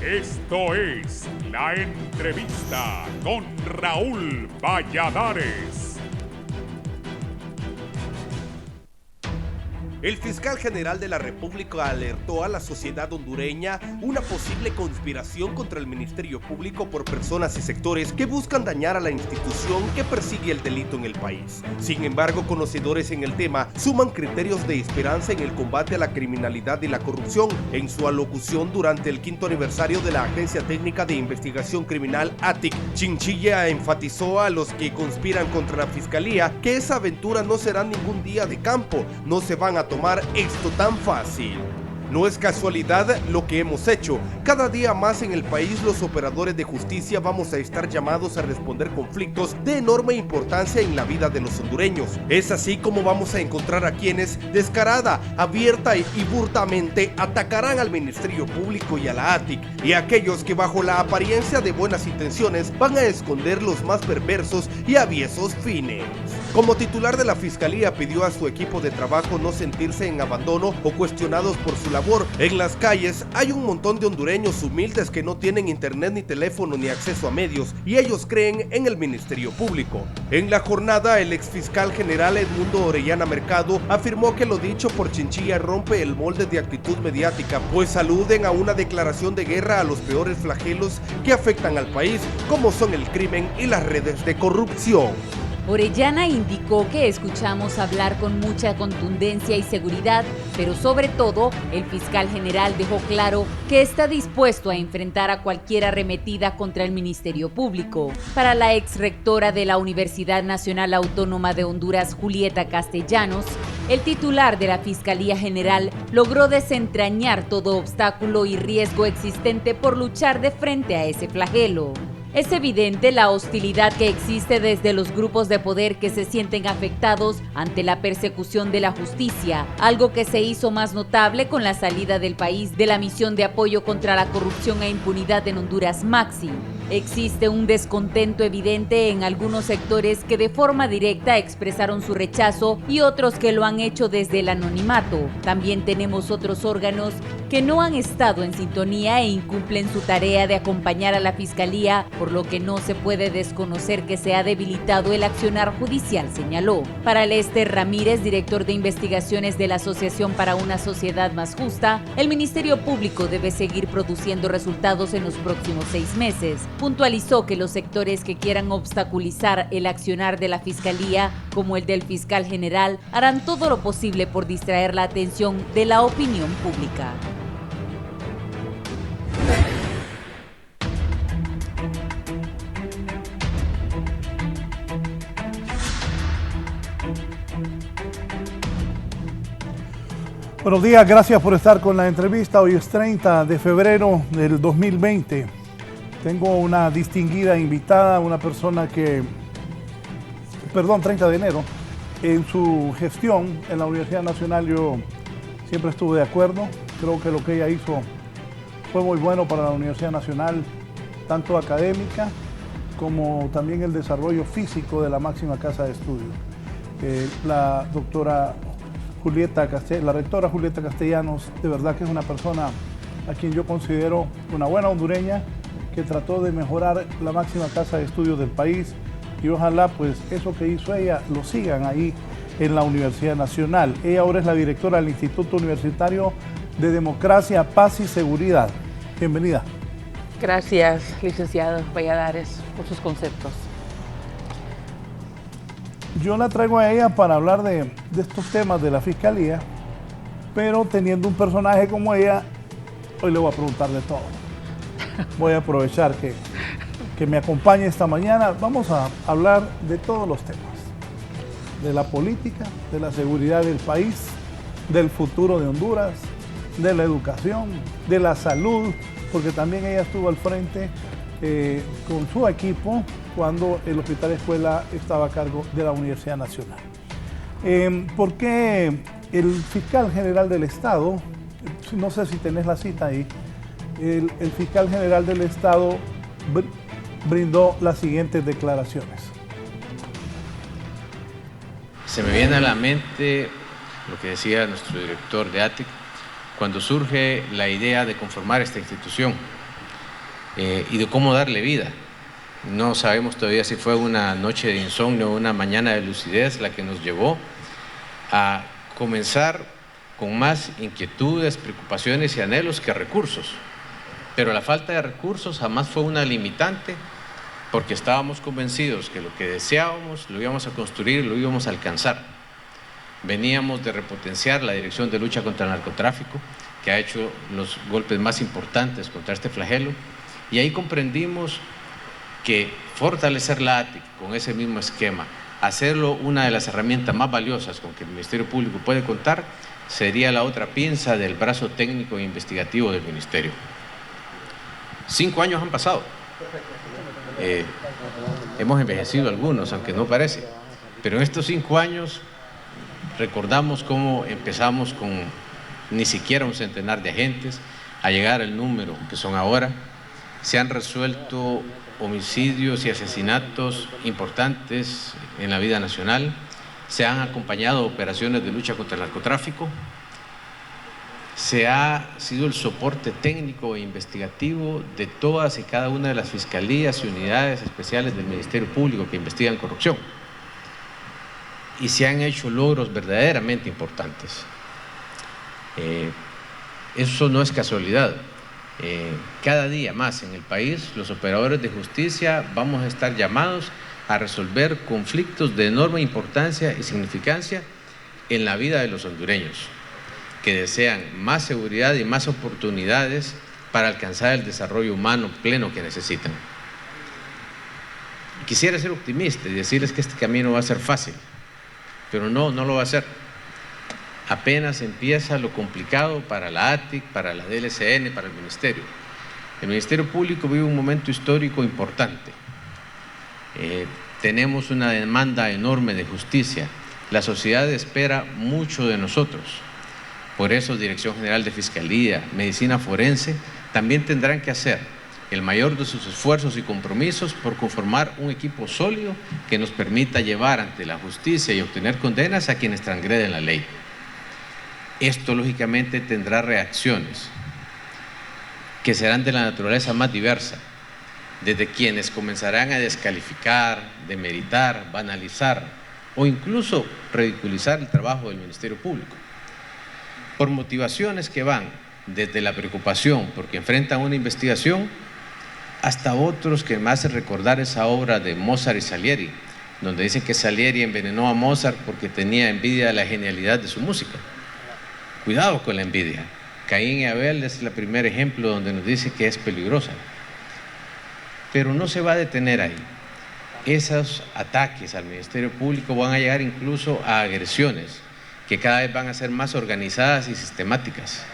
Esto es La Entrevista con Raúl Valladares. El fiscal general de la República alertó a la sociedad hondureña una posible conspiración contra el Ministerio Público por personas y sectores que buscan dañar a la institución que persigue el delito en el país. Sin embargo, conocedores en el tema suman criterios de esperanza en el combate a la criminalidad y la corrupción. En su alocución durante el 5º aniversario de la Agencia Técnica de Investigación Criminal ATIC, Chinchilla enfatizó a los que conspiran contra la Fiscalía que esa aventura no será ningún día de campo, no se van a tomar esto tan fácil. No es casualidad lo que hemos hecho. Cada día más en el país los operadores de justicia vamos a estar llamados a responder conflictos de enorme importancia en la vida de los hondureños. Es así como vamos a encontrar a quienes descarada, abierta y burtamente atacarán al Ministerio Público y a la ATIC, y a aquellos que bajo la apariencia de buenas intenciones van a esconder los más perversos y aviesos fines. Como titular de la Fiscalía pidió a su equipo de trabajo no sentirse en abandono o cuestionados por su labor. En las calles hay un montón de hondureños humildes que no tienen internet ni teléfono ni acceso a medios, y ellos creen en el Ministerio Público. En la jornada, el exfiscal general Edmundo Orellana Mercado afirmó que lo dicho por Chinchilla rompe el molde de actitud mediática, pues aluden a una declaración de guerra a los peores flagelos que afectan al país, como son el crimen y las redes de corrupción. Orellana indicó que escuchamos hablar con mucha contundencia y seguridad, pero sobre todo, el fiscal general dejó claro que está dispuesto a enfrentar a cualquier arremetida contra el Ministerio Público. Para la exrectora de la Universidad Nacional Autónoma de Honduras, Julieta Castellanos, el titular de la Fiscalía General logró desentrañar todo obstáculo y riesgo existente por luchar de frente a ese flagelo. Es evidente la hostilidad que existe desde los grupos de poder que se sienten afectados ante la persecución de la justicia, algo que se hizo más notable con la salida del país de la misión de apoyo contra la corrupción e impunidad en Honduras, MAXI. Existe un descontento evidente en algunos sectores que de forma directa expresaron su rechazo y otros que lo han hecho desde el anonimato. También tenemos otros órganos que no han estado en sintonía e incumplen su tarea de acompañar a la Fiscalía, por lo que no se puede desconocer que se ha debilitado el accionar judicial, señaló. Para Lester Ramírez, director de investigaciones de la Asociación para una Sociedad Más Justa, el Ministerio Público debe seguir produciendo resultados en los próximos 6 meses. Puntualizó que los sectores que quieran obstaculizar el accionar de la Fiscalía, como el del fiscal general, harán todo lo posible por distraer la atención de la opinión pública. Buenos días, gracias por estar con la entrevista. Hoy es 30 de febrero del 2020. Tengo una distinguida invitada, una persona que, 30 de enero. En su gestión en la Universidad Nacional yo siempre estuve de acuerdo. Creo que lo que ella hizo fue muy bueno para la Universidad Nacional, tanto académica como también el desarrollo físico de la máxima casa de estudios. La doctora la rectora Julieta Castellanos, de verdad que es una persona a quien yo considero una buena hondureña que trató de mejorar la máxima casa de estudios del país, y ojalá pues eso que hizo ella lo sigan ahí en la Universidad Nacional. Ella ahora es la directora del Instituto Universitario de Democracia, Paz y Seguridad. Bienvenida. Gracias, licenciado Valladares, por sus conceptos. Yo la traigo a ella para hablar de estos temas de la Fiscalía, pero teniendo un personaje como ella, hoy le voy a preguntar de todo. Voy a aprovechar que me acompañe esta mañana. Vamos a hablar de todos los temas, de la política, de la seguridad del país, del futuro de Honduras, de la educación, de la salud, porque también ella estuvo al frente con su equipo cuando el Hospital Escuela estaba a cargo de la Universidad Nacional. ¿Por qué el fiscal general del Estado, no sé si tenés la cita ahí, el fiscal general del Estado brindó las siguientes declaraciones? Se me viene a la mente lo que decía nuestro director de ATIC cuando surge la idea de conformar esta institución. y de cómo darle vida. No sabemos todavía si fue una noche de insomnio o una mañana de lucidez la que nos llevó a comenzar con más inquietudes, preocupaciones y anhelos que recursos. Pero la falta de recursos jamás fue una limitante, porque estábamos convencidos que lo que deseábamos lo íbamos a construir, lo íbamos a alcanzar. Veníamos de repotenciar la Dirección de Lucha contra el Narcotráfico, que ha hecho los golpes más importantes contra este flagelo, y ahí comprendimos que fortalecer la ATIC con ese mismo esquema, hacerlo una de las herramientas más valiosas con que el Ministerio Público puede contar, sería la otra pinza del brazo técnico e investigativo del Ministerio. 5 años han pasado. Hemos envejecido algunos, aunque no parece, pero en estos 5 años recordamos cómo empezamos con ni siquiera un centenar de agentes a llegar al número que son ahora. Se han resuelto homicidios y asesinatos importantes en la vida nacional, se han acompañado operaciones de lucha contra el narcotráfico, se ha sido el soporte técnico e investigativo de todas y cada una de las fiscalías y unidades especiales del Ministerio Público que investigan corrupción, y se han hecho logros verdaderamente importantes. Eso no es casualidad. Cada día más en el país los operadores de justicia vamos a estar llamados a resolver conflictos de enorme importancia y significancia en la vida de los hondureños, que desean más seguridad y más oportunidades para alcanzar el desarrollo humano pleno que necesitan. Quisiera ser optimista y decirles que este camino va a ser fácil, pero no lo va a ser. Apenas empieza lo complicado para la ATIC, para la DLCN, para el Ministerio. El Ministerio Público vive un momento histórico importante. Tenemos una demanda enorme de justicia. La sociedad espera mucho de nosotros. Por eso, Dirección General de Fiscalía, Medicina Forense, también tendrán que hacer el mayor de sus esfuerzos y compromisos por conformar un equipo sólido que nos permita llevar ante la justicia y obtener condenas a quienes transgreden la ley. Esto, lógicamente, tendrá reacciones que serán de la naturaleza más diversa, desde quienes comenzarán a descalificar, demeritar, banalizar o incluso ridiculizar el trabajo del Ministerio Público, por motivaciones que van desde la preocupación porque enfrentan una investigación hasta otros que me hacen recordar esa obra de Mozart y Salieri, donde dicen que Salieri envenenó a Mozart porque tenía envidia de la genialidad de su música. Cuidado con la envidia. Caín y Abel es el primer ejemplo donde nos dice que es peligrosa. Pero no se va a detener ahí. Esos ataques al Ministerio Público van a llegar incluso a agresiones que cada vez van a ser más organizadas y sistemáticas,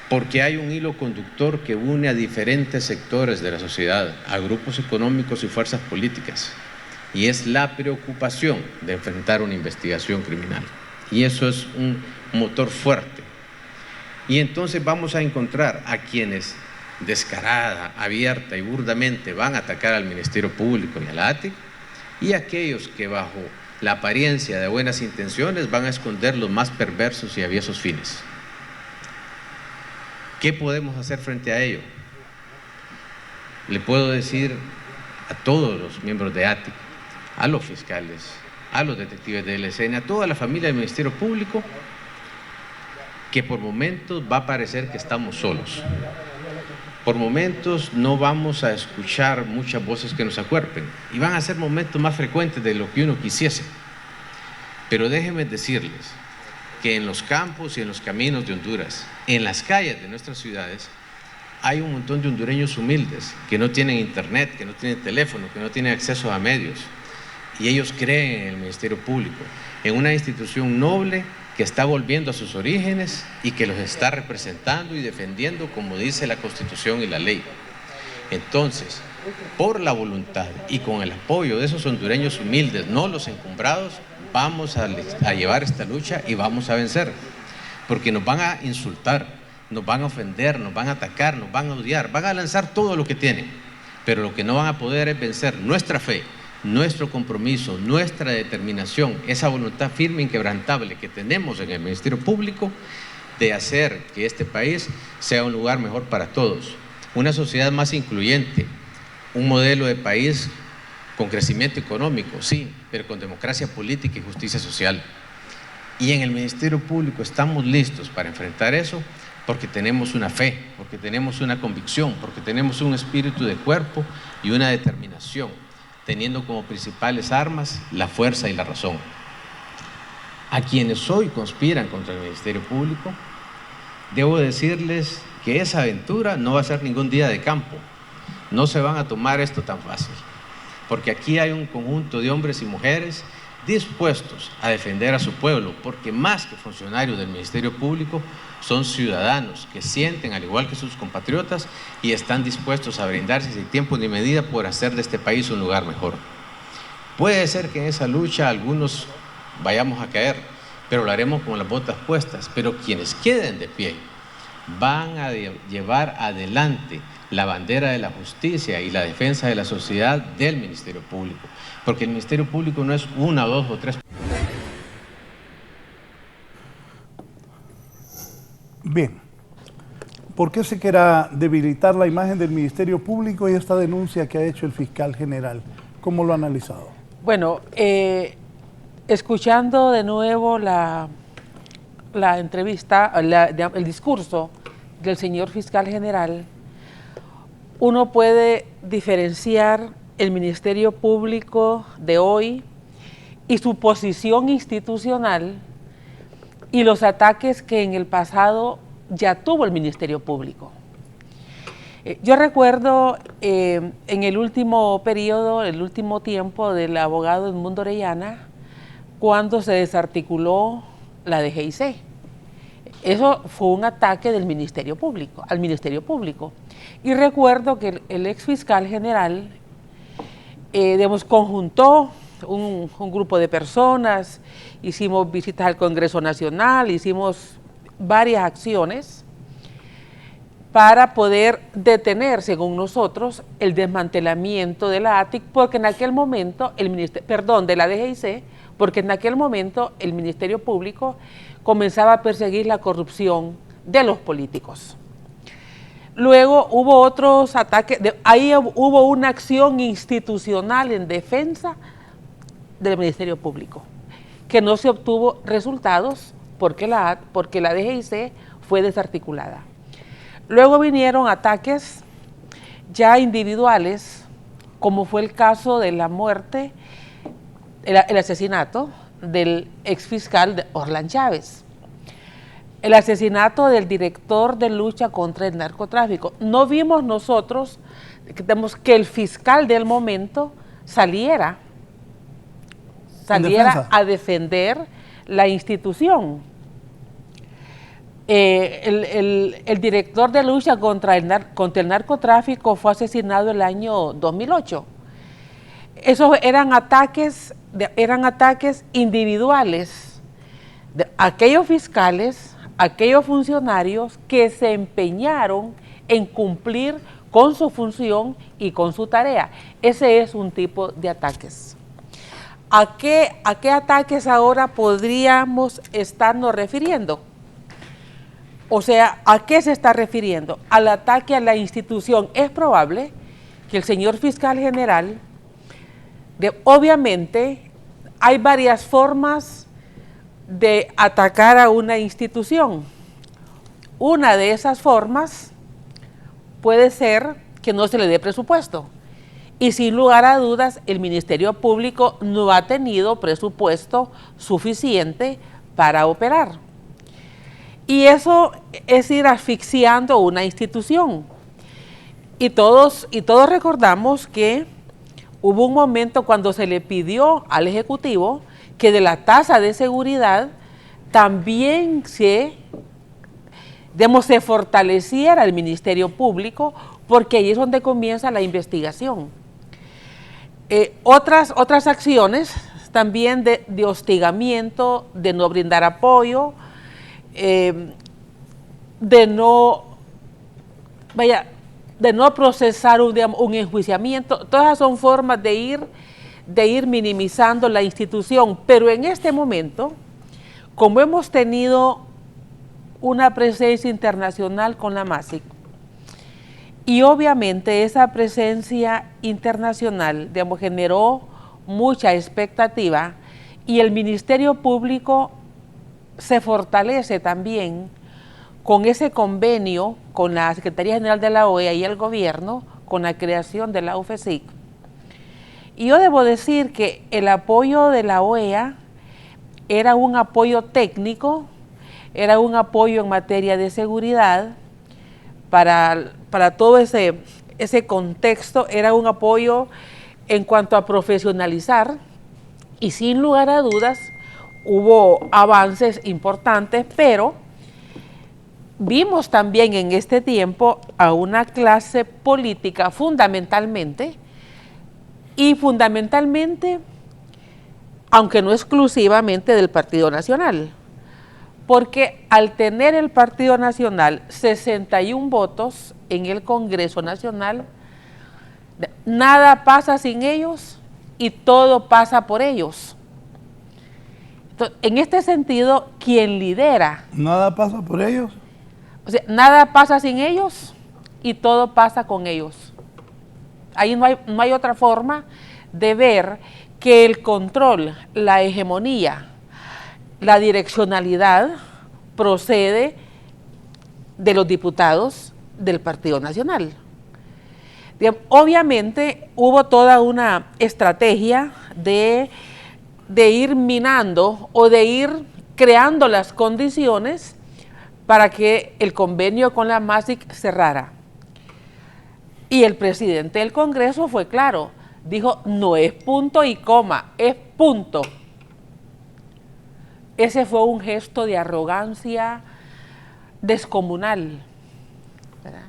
porque hay un hilo conductor que une a diferentes sectores de la sociedad, a grupos económicos y fuerzas políticas, y es la preocupación de enfrentar una investigación criminal. Y eso es un motor fuerte. Y entonces vamos a encontrar a quienes descarada, abierta y burdamente van a atacar al Ministerio Público y a la ATIC, y aquellos que bajo la apariencia de buenas intenciones van a esconder los más perversos y aviesos fines. ¿Qué podemos hacer frente a ello? Le puedo decir a todos los miembros de ATIC, a los fiscales, a los detectives de DLCN, a toda la familia del Ministerio Público, que por momentos va a parecer que estamos solos. Por momentos no vamos a escuchar muchas voces que nos acuerpen, y van a ser momentos más frecuentes de lo que uno quisiese. Pero déjenme decirles que en los campos y en los caminos de Honduras, en las calles de nuestras ciudades, hay un montón de hondureños humildes que no tienen internet, que no tienen teléfono, que no tienen acceso a medios, y ellos creen en el Ministerio Público, en una institución noble que está volviendo a sus orígenes y que los está representando y defendiendo como dice la Constitución y la ley. Entonces, por la voluntad y con el apoyo de esos hondureños humildes, no los encumbrados, vamos a llevar esta lucha y vamos a vencer, porque nos van a insultar, nos van a ofender, nos van a atacar, nos van a odiar, van a lanzar todo lo que tienen, pero lo que no van a poder es vencer nuestra fe, nuestro compromiso, nuestra determinación, esa voluntad firme e inquebrantable que tenemos en el Ministerio Público de hacer que este país sea un lugar mejor para todos, una sociedad más incluyente, un modelo de país con crecimiento económico, sí, pero con democracia política y justicia social. Y en el Ministerio Público estamos listos para enfrentar eso porque tenemos una fe, porque tenemos una convicción, porque tenemos un espíritu de cuerpo y una determinación, teniendo como principales armas la fuerza y la razón. A quienes hoy conspiran contra el Ministerio Público, debo decirles que esa aventura no va a ser ningún día de campo. No se van a tomar esto tan fácil, porque aquí hay un conjunto de hombres y mujeres dispuestos a defender a su pueblo, porque más que funcionarios del Ministerio Público, son ciudadanos que sienten, al igual que sus compatriotas, y están dispuestos a brindarse sin tiempo ni medida por hacer de este país un lugar mejor. Puede ser que en esa lucha algunos vayamos a caer, pero lo haremos con las botas puestas, pero quienes queden de pie van a llevar adelante la bandera de la justicia y la defensa de la sociedad del Ministerio Público, porque el Ministerio Público no es una, dos o tres. Bien, ¿por qué se quiera debilitar la imagen del Ministerio Público y esta denuncia que ha hecho el fiscal general? ¿Cómo lo ha analizado? Bueno, escuchando de nuevo la entrevista, el discurso del señor fiscal general, uno puede diferenciar el Ministerio Público de hoy y su posición institucional y los ataques que en el pasado ya tuvo el Ministerio Público. Yo recuerdo en el último periodo, el último tiempo del abogado Edmundo Orellana, cuando se desarticuló la DGIC. Eso fue un ataque del Ministerio Público, al Ministerio Público. Y recuerdo que el ex fiscal general conjuntó un grupo de personas, hicimos visitas al Congreso Nacional, hicimos varias acciones para poder detener, según nosotros, el desmantelamiento de la ATIC, porque en aquel momento, de la DGIC, porque en aquel momento el Ministerio Público comenzaba a perseguir la corrupción de los políticos. Luego hubo otros ataques, ahí hubo una acción institucional en defensa del Ministerio Público, que no se obtuvo resultados porque la DGIC fue desarticulada. Luego vinieron ataques ya individuales, como fue el caso de la muerte, el asesinato del exfiscal Orlán Chávez, el asesinato del director de lucha contra el narcotráfico. No vimos nosotros que el fiscal del momento saliera a defender la institución. El director de lucha contra el narcotráfico fue asesinado el año 2008. Esos eran ataques individuales de aquellos fiscales, aquellos funcionarios que se empeñaron en cumplir con su función y con su tarea. Ese es un tipo de ataques. ¿A qué ataques ahora podríamos estarnos refiriendo? O sea, ¿a qué se está refiriendo? Al ataque a la institución. Es probable que el señor fiscal general, obviamente, hay varias formas de atacar a una institución. Una de esas formas puede ser que no se le dé presupuesto. Y sin lugar a dudas, el Ministerio Público no ha tenido presupuesto suficiente para operar. Y eso es ir asfixiando una institución. Y todos recordamos que hubo un momento cuando se le pidió al Ejecutivo que de la tasa de seguridad también se fortaleciera el Ministerio Público, porque ahí es donde comienza la investigación. Otras acciones también de hostigamiento, de no brindar apoyo, de no procesar un enjuiciamiento. Todas esas son formas de ir minimizando la institución, pero en este momento, como hemos tenido una presencia internacional con la MASIC, Y obviamente esa presencia internacional, digamos, generó mucha expectativa y el Ministerio Público se fortalece también con ese convenio con la Secretaría General de la OEA y el gobierno, con la creación de la UFESIC. Y yo debo decir que el apoyo de la OEA era un apoyo técnico, era un apoyo en materia de seguridad para todo ese contexto, era un apoyo en cuanto a profesionalizar y sin lugar a dudas hubo avances importantes, pero vimos también en este tiempo a una clase política fundamentalmente, aunque no exclusivamente del Partido Nacional, porque al tener el Partido Nacional 61 votos en el Congreso Nacional, nada pasa sin ellos y todo pasa por ellos. Entonces, en este sentido, quien lidera... ¿Nada pasa por ellos? O sea, nada pasa sin ellos y todo pasa con ellos. Ahí no hay otra forma de ver que el control, la hegemonía, la direccionalidad procede de los diputados del Partido Nacional. Obviamente hubo toda una estrategia de ir minando o de ir creando las condiciones para que el convenio con la MASIC cerrara. Y el presidente del Congreso fue claro, dijo, no es punto y coma, es punto. Ese fue un gesto de arrogancia descomunal, ¿verdad?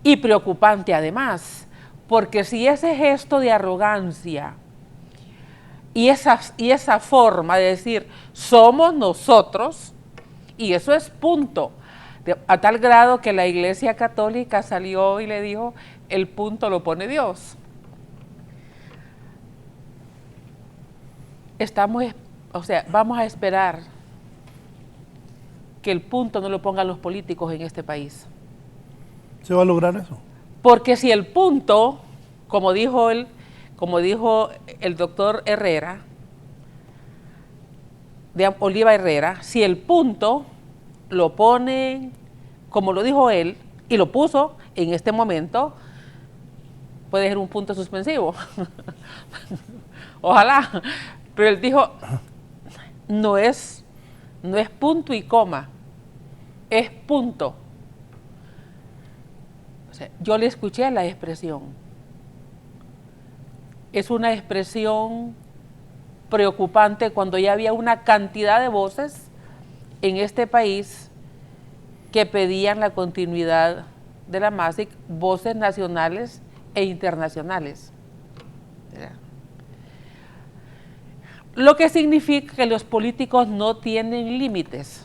Y preocupante además, porque si ese gesto de arrogancia y esa forma de decir, somos nosotros, y eso es punto, a tal grado que la Iglesia Católica salió y le dijo, el punto lo pone Dios. Vamos a esperar que el punto no lo pongan los políticos en este país. ¿Se va a lograr eso? Porque si el punto, como dijo el doctor Herrera, de Oliva Herrera, si el punto lo pone, como lo dijo él, y lo puso en este momento, puede ser un punto suspensivo. Ojalá. Pero él dijo, no es punto y coma, es punto. O sea, yo le escuché la expresión. Es una expresión preocupante cuando ya había una cantidad de voces en este país que pedían la continuidad de la MASIC, voces nacionales e internacionales. ¿Verdad? Lo que significa que los políticos no tienen límites,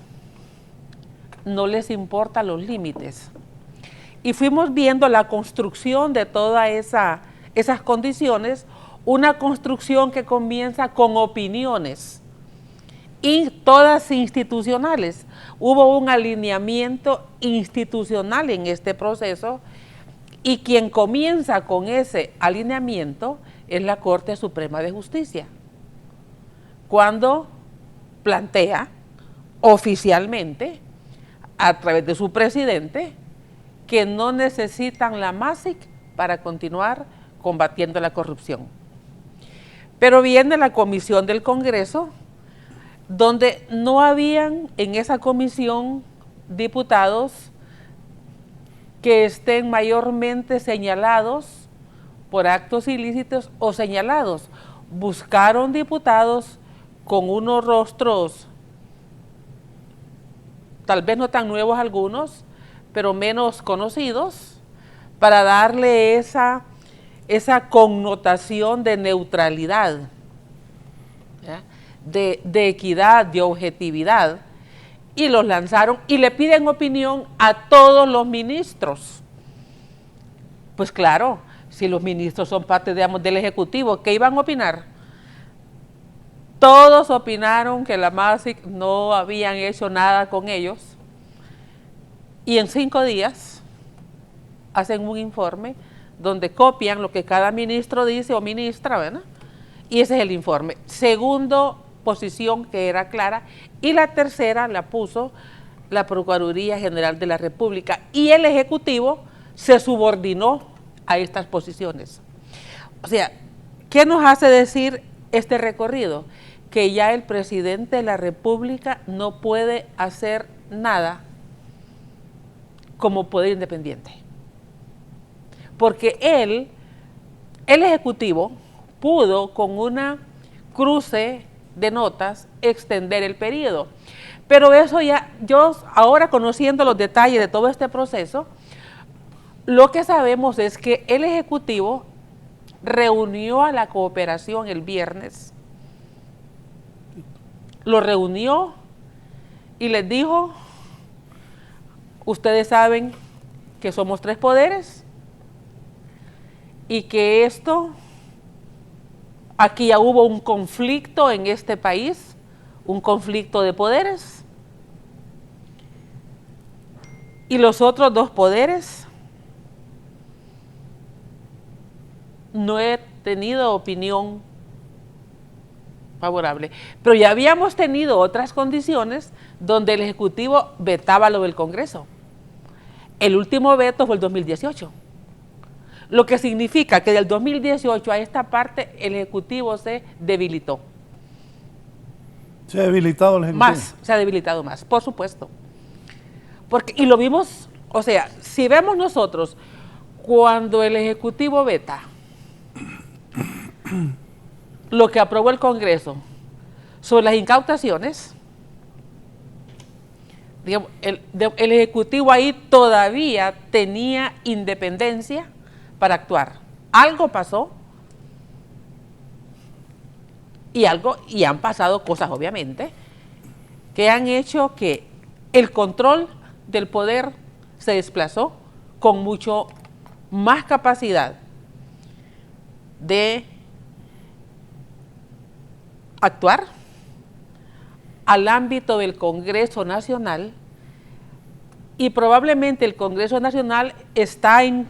no les importan los límites. Y fuimos viendo la construcción de todas esas condiciones, una construcción que comienza con opiniones, y todas institucionales. Hubo un alineamiento institucional en este proceso y quien comienza con ese alineamiento es la Corte Suprema de Justicia, cuando plantea oficialmente, a través de su presidente, que no necesitan la MASIC para continuar combatiendo la corrupción. Pero viene la comisión del Congreso, donde no habían en esa comisión diputados que estén mayormente señalados por actos ilícitos o señalados. Buscaron diputados con unos rostros, tal vez no tan nuevos algunos, pero menos conocidos, para darle esa connotación de neutralidad, ¿ya? De equidad, de objetividad, y los lanzaron y le piden opinión a todos los ministros. Pues claro, si los ministros son parte, digamos, del Ejecutivo, ¿qué iban a opinar? Todos opinaron que la MASIC no habían hecho nada con ellos, y en 5 días hacen un informe donde copian lo que cada ministro dice o ministra, ¿verdad? Y ese es el informe. Segundo posición que era clara, y la tercera la puso la Procuraduría General de la República, y el Ejecutivo se subordinó a estas posiciones. O sea, ¿qué nos hace decir este recorrido? Que ya el presidente de la República no puede hacer nada como poder independiente. Porque el Ejecutivo, pudo con una cruce de notas extender el periodo. Pero eso ya, yo ahora conociendo los detalles de todo este proceso, lo que sabemos es que el Ejecutivo reunió a la cooperación el viernes, lo reunió y les dijo, ustedes saben que somos 3 poderes y que aquí ya hubo un conflicto en este país, un conflicto de poderes, y los otros 2 poderes no he tenido opinión favorable. Pero ya habíamos tenido otras condiciones donde el Ejecutivo vetaba lo del Congreso. El último veto fue el 2018. Lo que significa que del 2018 a esta parte el Ejecutivo se debilitó. Se ha debilitado el Ejecutivo. Más, se ha debilitado más, por supuesto. Y lo vimos, o sea, si vemos nosotros, cuando el Ejecutivo veta lo que aprobó el Congreso sobre las incautaciones, digamos, el Ejecutivo ahí todavía tenía independencia para actuar. Algo pasó y han pasado cosas, obviamente, que han hecho que el control del poder se desplazó con mucho más capacidad de actuar al ámbito del Congreso Nacional, y probablemente el Congreso Nacional está en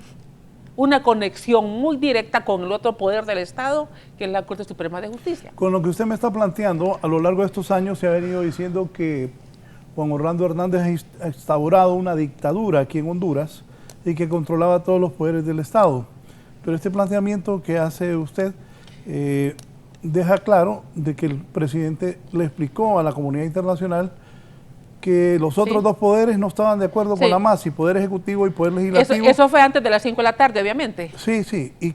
una conexión muy directa con el otro poder del Estado, que es la Corte Suprema de Justicia. Con lo que usted me está planteando, a lo largo de estos años se ha venido diciendo que Juan Orlando Hernández ha instaurado una dictadura aquí en Honduras y que controlaba todos los poderes del Estado. Pero este planteamiento que hace usted deja claro de que el presidente le explicó a la comunidad internacional que los otros 2 poderes no estaban de acuerdo con la MASI, Poder Ejecutivo y Poder Legislativo. Eso fue antes de las 5 de la tarde, obviamente. Sí, y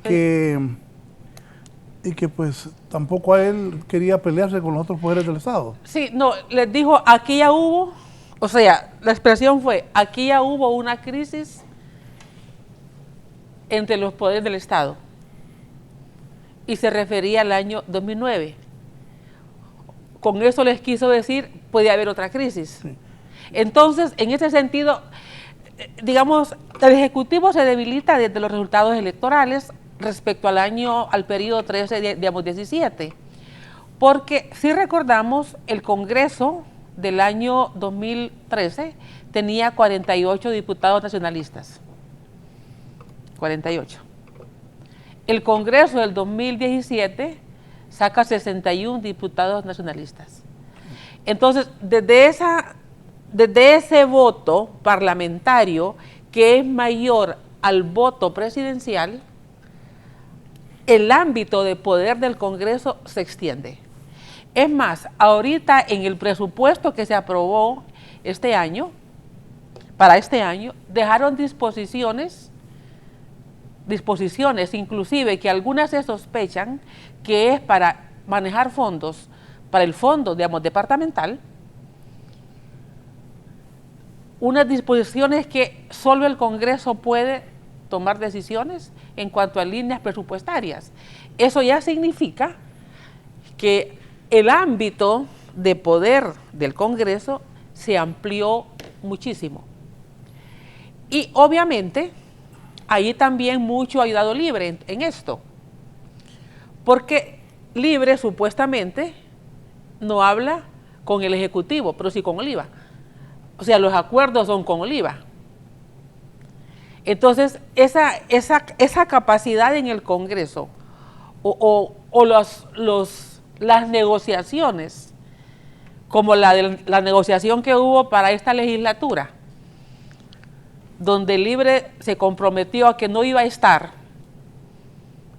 que pues tampoco a él quería pelearse con los otros poderes del Estado. Sí, no, les dijo, aquí ya hubo, o sea, la expresión fue, aquí ya hubo una crisis entre los poderes del Estado. Y se refería al año 2009. Con eso les quiso decir, puede haber otra crisis. Sí. Entonces, en ese sentido, digamos, el Ejecutivo se debilita desde los resultados electorales respecto al periodo 13, digamos, 17. Porque si recordamos, el Congreso del año 2013 tenía 48 diputados nacionalistas. 48. El Congreso del 2017 saca 61 diputados nacionalistas. Entonces, desde ese voto parlamentario, que es mayor al voto presidencial, el ámbito de poder del Congreso se extiende. Es más, ahorita en el presupuesto que se aprobó para este año, dejaron disposiciones inclusive que algunas se sospechan que es para manejar fondos, para el fondo, digamos, departamental, unas disposiciones que solo el Congreso puede tomar decisiones en cuanto a líneas presupuestarias. Eso ya significa que el ámbito de poder del Congreso se amplió muchísimo. Y obviamente, ahí también mucho ha ayudado Libre en esto, porque Libre supuestamente no habla con el Ejecutivo, pero sí con Oliva. O sea, los acuerdos son con Oliva. Entonces, esa capacidad en el Congreso o las negociaciones, como la negociación que hubo para esta legislatura, donde el Libre se comprometió a que no iba a estar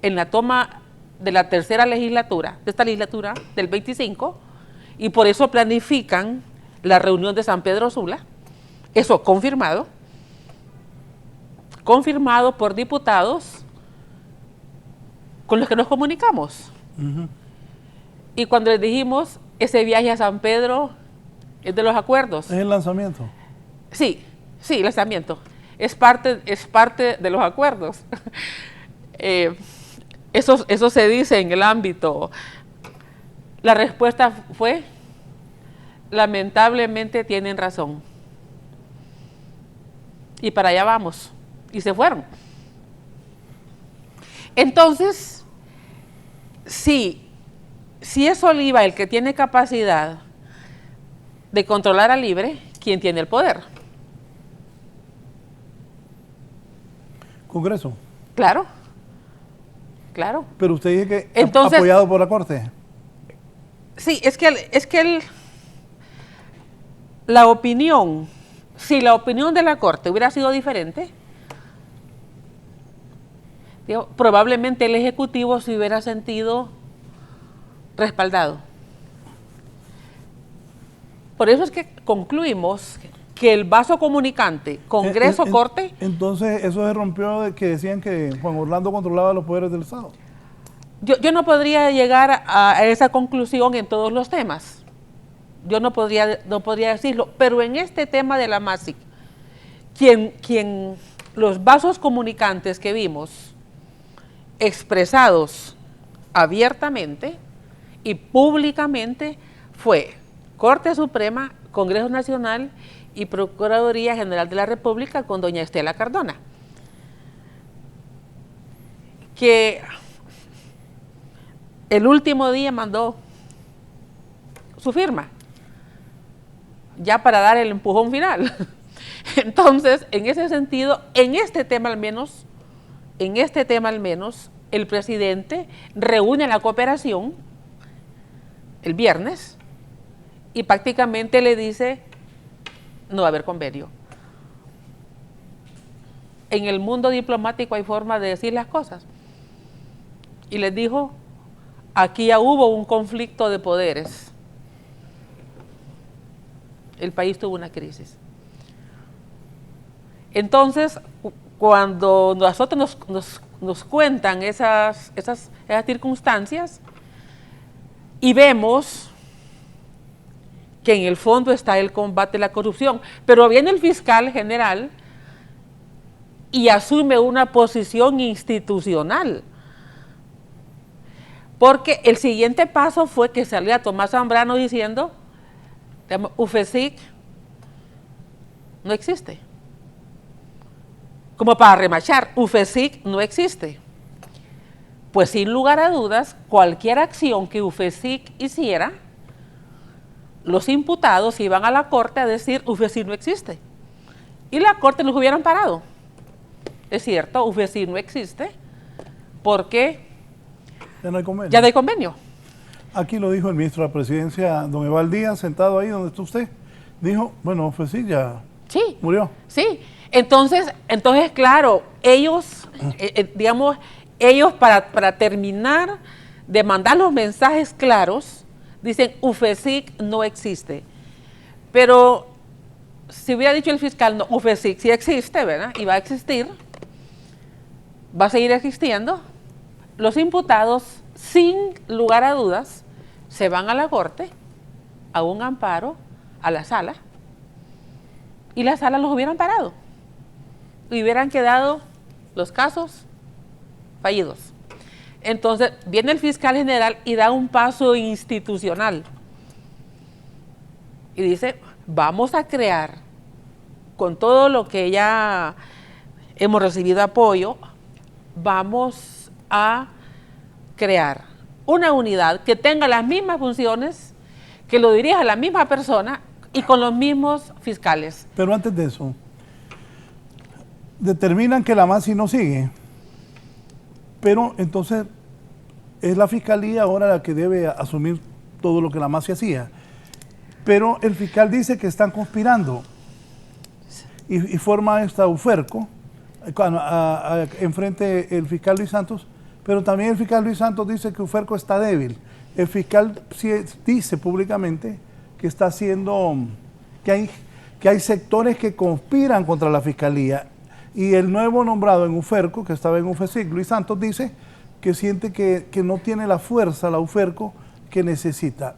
en la toma de la tercera legislatura, de esta legislatura del 25, y por eso planifican la reunión de San Pedro Sula, eso confirmado por diputados con los que nos comunicamos. Y cuando les dijimos, ese viaje a San Pedro es de los acuerdos. ¿Es el lanzamiento? Sí, el lanzamiento. Es parte de los acuerdos. Eso se dice en el ámbito. La respuesta fue, lamentablemente tienen razón. Y para allá vamos. Y se fueron. Entonces, si es Oliva el que tiene capacidad de controlar al Libre, ¿quién tiene el poder? Congreso. Claro. Pero usted dice que entonces, apoyado por la Corte. Sí, es que la opinión, si la opinión de la Corte hubiera sido diferente, probablemente el Ejecutivo se hubiera sentido respaldado. Por eso es que concluimos que el vaso comunicante, Congreso-Corte... Entonces, eso se rompió de que decían que Juan Orlando controlaba los poderes del Estado. Yo no podría llegar a esa conclusión en todos los temas. Yo no podría decirlo, pero en este tema de la MASIC, los vasos comunicantes que vimos expresados abiertamente y públicamente fue Corte Suprema, Congreso Nacional y Procuraduría General de la República con doña Estela Cardona, que el último día mandó su firma, ya para dar el empujón final. Entonces, en ese sentido, en este tema al menos, el presidente reúne la cooperación el viernes y prácticamente le dice, no va a haber convenio. En el mundo diplomático hay forma de decir las cosas. Y les dijo, aquí ya hubo un conflicto de poderes. El país tuvo una crisis. Entonces, cuando nosotros nos cuentan esas circunstancias y vemos que en el fondo está el combate a la corrupción, pero viene el fiscal general y asume una posición institucional. Porque el siguiente paso fue que salía Tomás Zambrano diciendo, UFESIC no existe. Como para remachar, UFESIC no existe. Pues sin lugar a dudas, cualquier acción que UFESIC hiciera, los imputados iban a la Corte a decir, UFESIC no existe. Y la Corte los hubieran parado. Es cierto, UFESIC no existe, porque ya no hay convenio. Ya no hay convenio. Aquí lo dijo el ministro de la Presidencia, don Eval Díaz, sentado ahí donde está usted. Dijo, bueno, UFESIC ya murió. Sí, entonces claro, ellos, ellos para terminar de mandar los mensajes claros, dicen, UFESIC no existe. Pero si hubiera dicho el fiscal, no, UFESIC sí existe, ¿verdad? Y va a existir, va a seguir existiendo. Los imputados, sin lugar a dudas, se van a la Corte, a un amparo, a la sala, y la sala los hubieran parado. Y hubieran quedado los casos fallidos. Entonces, viene el fiscal general y da un paso institucional. Y dice, vamos a crear, con todo lo que ya hemos recibido apoyo, vamos a crear una unidad que tenga las mismas funciones, que lo dirija la misma persona y con los mismos fiscales. Pero antes de eso, determinan que la MASI no sigue, pero entonces es la Fiscalía ahora la que debe asumir todo lo que la MASI hacía. Pero el fiscal dice que están conspirando y forma esta UFERCO, enfrente el fiscal Luis Santos, pero también el fiscal Luis Santos dice que UFERCO está débil. El fiscal dice públicamente que está haciendo, que hay sectores que conspiran contra la Fiscalía, y el nuevo nombrado en UFERCO, que estaba en UFESIC, Luis Santos, dice que siente que no tiene la fuerza la UFERCO que necesita.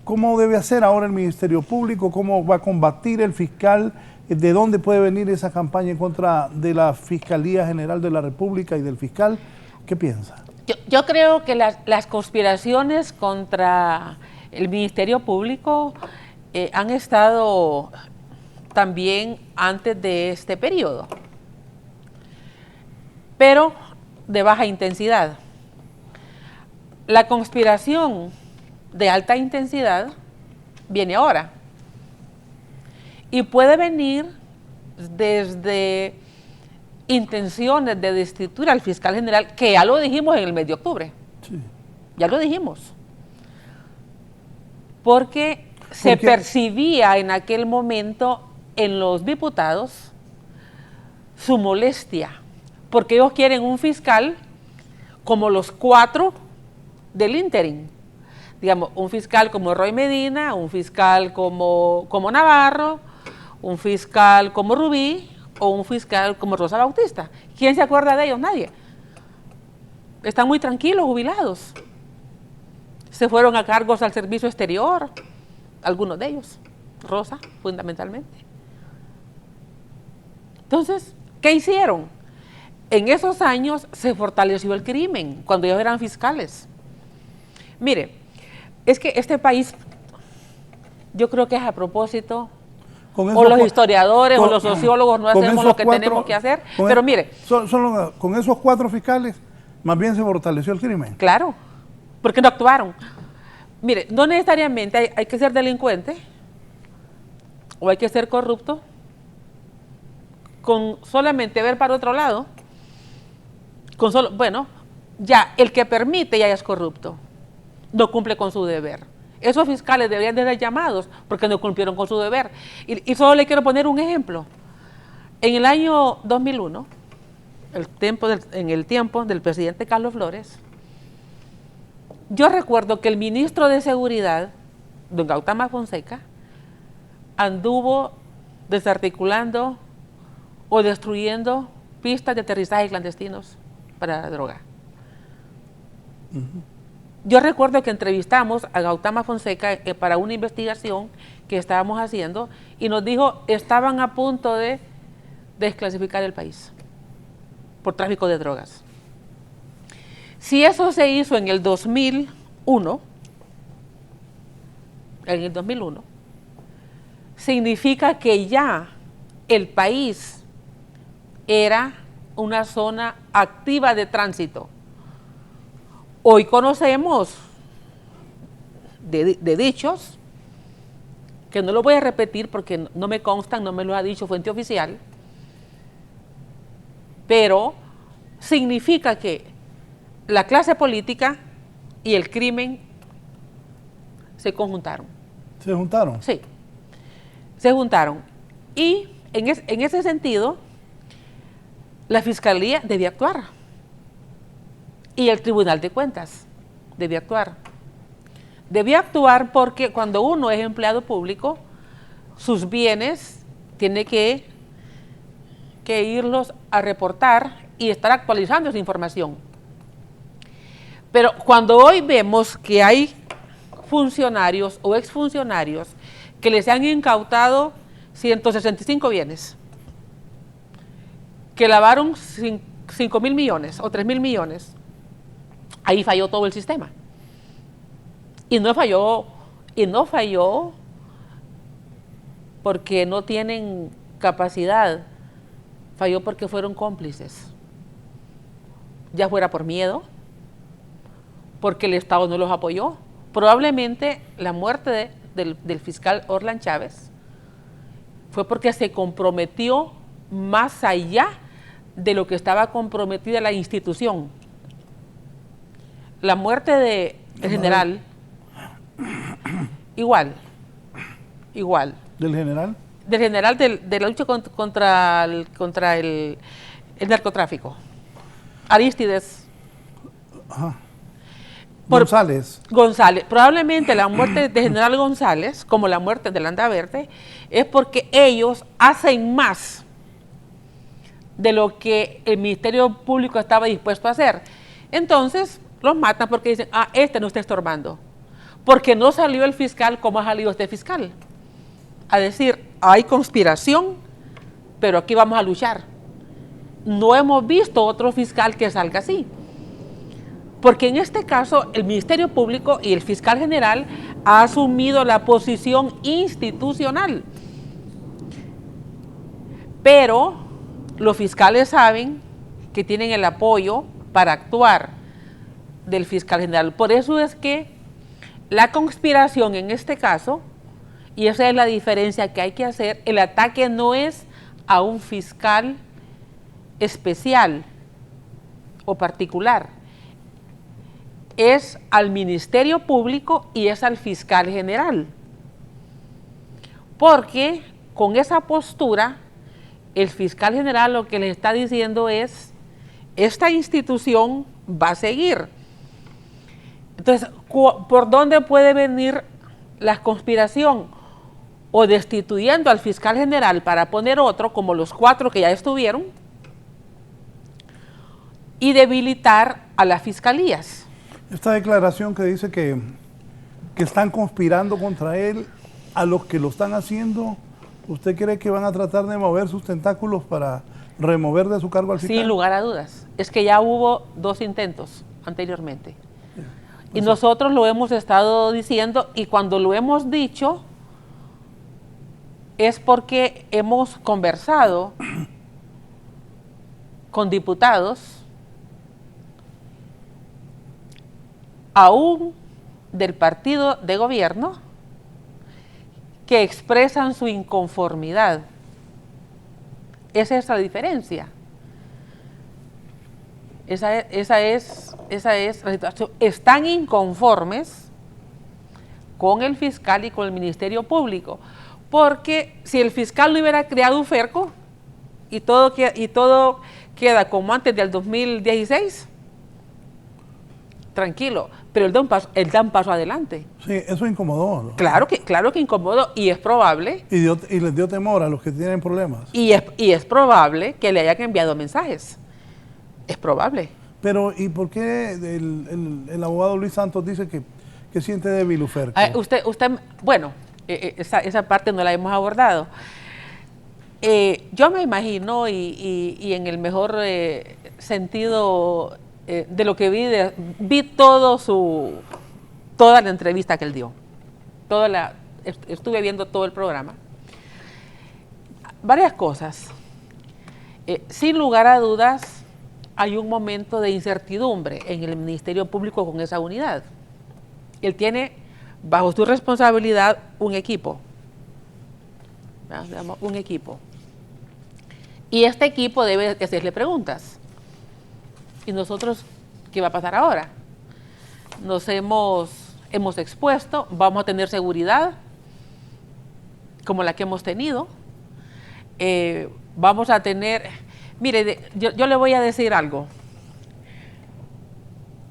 ¿Cómo debe hacer ahora el Ministerio Público? ¿Cómo va a combatir el fiscal? ¿De dónde puede venir esa campaña en contra de la Fiscalía General de la República y del fiscal? ¿Qué piensa? Yo creo que las conspiraciones contra el Ministerio Público han estado también antes de este periodo, pero de baja intensidad. La conspiración de alta intensidad viene ahora y puede venir desde intenciones de destituir al fiscal general, que ya lo dijimos en el mes de octubre. Sí. Ya lo dijimos. Porque se percibía en aquel momento en los diputados su molestia, porque ellos quieren un fiscal como los 4 del ínterin. Digamos, un fiscal como Roy Medina, un fiscal como Navarro, un fiscal como Rubí o un fiscal como Rosa Bautista. ¿Quién se acuerda de ellos? Nadie. Están muy tranquilos, jubilados. Se fueron a cargos al servicio exterior, algunos de ellos, Rosa fundamentalmente. Entonces, ¿qué hicieron? En esos años se fortaleció el crimen, cuando ellos eran fiscales. Mire, es que este país, yo creo que es a propósito, o los historiadores o los sociólogos no hacemos lo que tenemos que hacer, pero mire. Solo con esos 4 fiscales, más bien se fortaleció el crimen. Claro, porque no actuaron. Mire, no necesariamente hay que ser delincuente o hay que ser corrupto, con solamente ver para otro lado, bueno, ya el que permite ya es corrupto, no cumple con su deber. Esos fiscales deberían de ser llamados porque no cumplieron con su deber. Y solo le quiero poner un ejemplo. En el año 2001, en el tiempo del presidente Carlos Flores, yo recuerdo que el ministro de Seguridad, don Gautama Fonseca, anduvo desarticulando o destruyendo pistas de aterrizaje clandestinos para droga. Yo recuerdo que entrevistamos a Gautama Fonseca para una investigación que estábamos haciendo y nos dijo estaban a punto de desclasificar el país por tráfico de drogas. Si eso se hizo en el 2001, significa que ya el país era una zona activa de tránsito. Hoy conocemos de dichos, que no lo voy a repetir porque no me constan, no me lo ha dicho fuente oficial, pero significa que la clase política y el crimen se conjuntaron. ¿Se juntaron? Sí, se juntaron. Y en ese sentido, la Fiscalía debía actuar. Y el Tribunal de Cuentas debía actuar. Debía actuar porque cuando uno es empleado público, sus bienes tiene que irlos a reportar y estar actualizando esa información. Pero cuando hoy vemos que hay funcionarios o exfuncionarios que les han incautado 165 bienes, que lavaron 5.000 millones o 3.000 millones, ahí falló todo el sistema. Y no falló porque no tienen capacidad, falló porque fueron cómplices. Ya fuera por miedo, porque el Estado no los apoyó. Probablemente la muerte del fiscal Orlan Chávez fue porque se comprometió más allá de lo que estaba comprometida la institución. La muerte del general, igual. ¿Del general? Del general de la lucha contra el narcotráfico. Aristides. Ajá. Por- González. González. Probablemente la muerte de general González, como la muerte de Landaverde, es porque ellos hacen más de lo que el Ministerio Público estaba dispuesto a hacer. Entonces, los matan porque dicen, este no está estorbando. Porque no salió el fiscal como ha salido este fiscal. A decir, hay conspiración, pero aquí vamos a luchar. No hemos visto otro fiscal que salga así. Porque en este caso el Ministerio Público y el fiscal general ha asumido la posición institucional. Pero los fiscales saben que tienen el apoyo para actuar del fiscal general. Por eso es que la conspiración en este caso, y esa es la diferencia que hay que hacer, el ataque no es a un fiscal especial o particular, es al Ministerio Público y es al fiscal general. Porque con esa postura, el fiscal general lo que les está diciendo es, esta institución va a seguir. Entonces, ¿por dónde puede venir la conspiración? O destituyendo al fiscal general para poner otro, como los 4 que ya estuvieron, y debilitar a las fiscalías. Esta declaración que dice que están conspirando contra él, a los que lo están haciendo, ¿usted cree que van a tratar de mover sus tentáculos para remover de su cargo al fiscal? Sin lugar a dudas. Es que ya hubo 2 intentos anteriormente. Y nosotros lo hemos estado diciendo, y cuando lo hemos dicho es porque hemos conversado con diputados, aún del partido de gobierno, que expresan su inconformidad. Esa es la diferencia. Esa es la situación. Están inconformes con el fiscal y con el Ministerio Público, porque si el fiscal no hubiera creado un FERCO y todo queda como antes del 2016, tranquilo, pero él da un paso adelante. Sí, eso incomodó, ¿no? Claro que incomodó, y es probable. Y les dio temor a los que tienen problemas. Y es probable que le hayan enviado mensajes. Es probable. Pero, ¿y por qué el abogado Luis Santos dice que siente débil UFERCO? Bueno, esa parte no la hemos abordado. Yo me imagino, y en el mejor sentido de lo que vi toda la entrevista que él dio. Estuve viendo todo el programa. Varias cosas. Sin lugar a dudas, hay un momento de incertidumbre en el Ministerio Público con esa unidad. Él tiene bajo su responsabilidad un equipo. Un equipo. Y este equipo debe hacerle preguntas. ¿Y nosotros qué va a pasar ahora? Nos hemos expuesto, vamos a tener seguridad como la que hemos tenido. Vamos a tener... Mire, yo le voy a decir algo.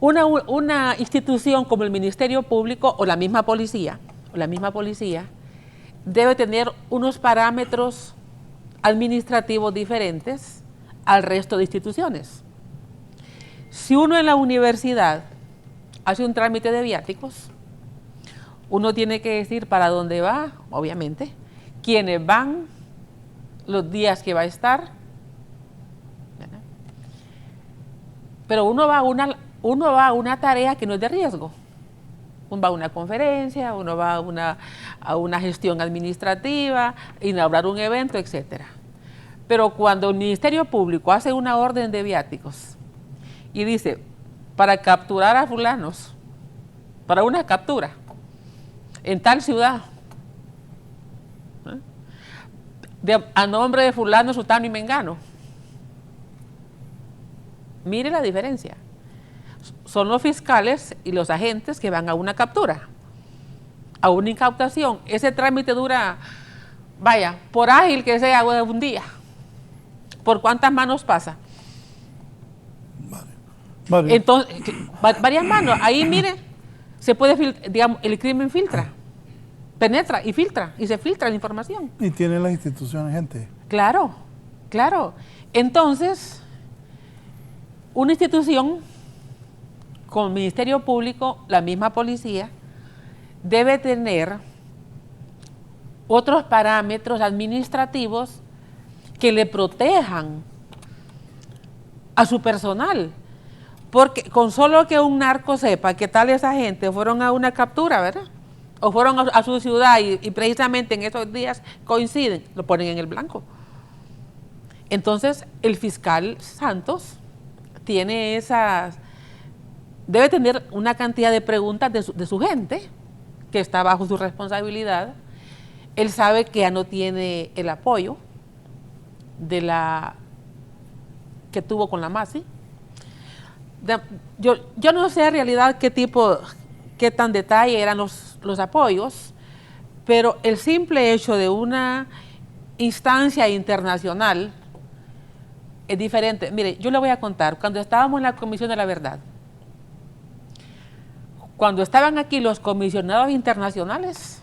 Una institución como el Ministerio Público o la misma policía debe tener unos parámetros administrativos diferentes al resto de instituciones. Si uno en la universidad hace un trámite de viáticos, uno tiene que decir para dónde va, obviamente, quiénes van, los días que va a estar. Pero uno va a una tarea que no es de riesgo. Uno va a una conferencia, uno va a una gestión administrativa, inaugurar un evento, etc. Pero cuando el Ministerio Público hace una orden de viáticos y dice, para capturar a fulanos, para una captura, en tal ciudad, a nombre de fulano, sutano y mengano, Mire la diferencia. Son los fiscales y los agentes que van a una captura, a una incautación. Ese trámite dura, vaya, por ágil que sea, un día. ¿Por cuántas manos pasa? Vale. Entonces, varias manos. Ahí, mire, se puede, digamos, el crimen filtra, penetra y filtra, y se filtra la información. Y tienen las instituciones, gente. Claro, claro. Entonces, una institución con Ministerio Público, la misma policía, debe tener otros parámetros administrativos que le protejan a su personal. Porque con solo que un narco sepa que tales agentes fueron a una captura, ¿verdad? O fueron a su ciudad y precisamente en esos días coinciden, lo ponen en el blanco. Entonces, el fiscal Santos tiene debe tener una cantidad de preguntas de su gente que está bajo su responsabilidad. Él sabe que ya no tiene el apoyo que tuvo con la MASI. Yo no sé en realidad qué tan detalle eran los apoyos, pero el simple hecho de una instancia internacional es diferente. Mire, yo le voy a contar, cuando estábamos en la Comisión de la Verdad, cuando estaban aquí los comisionados internacionales,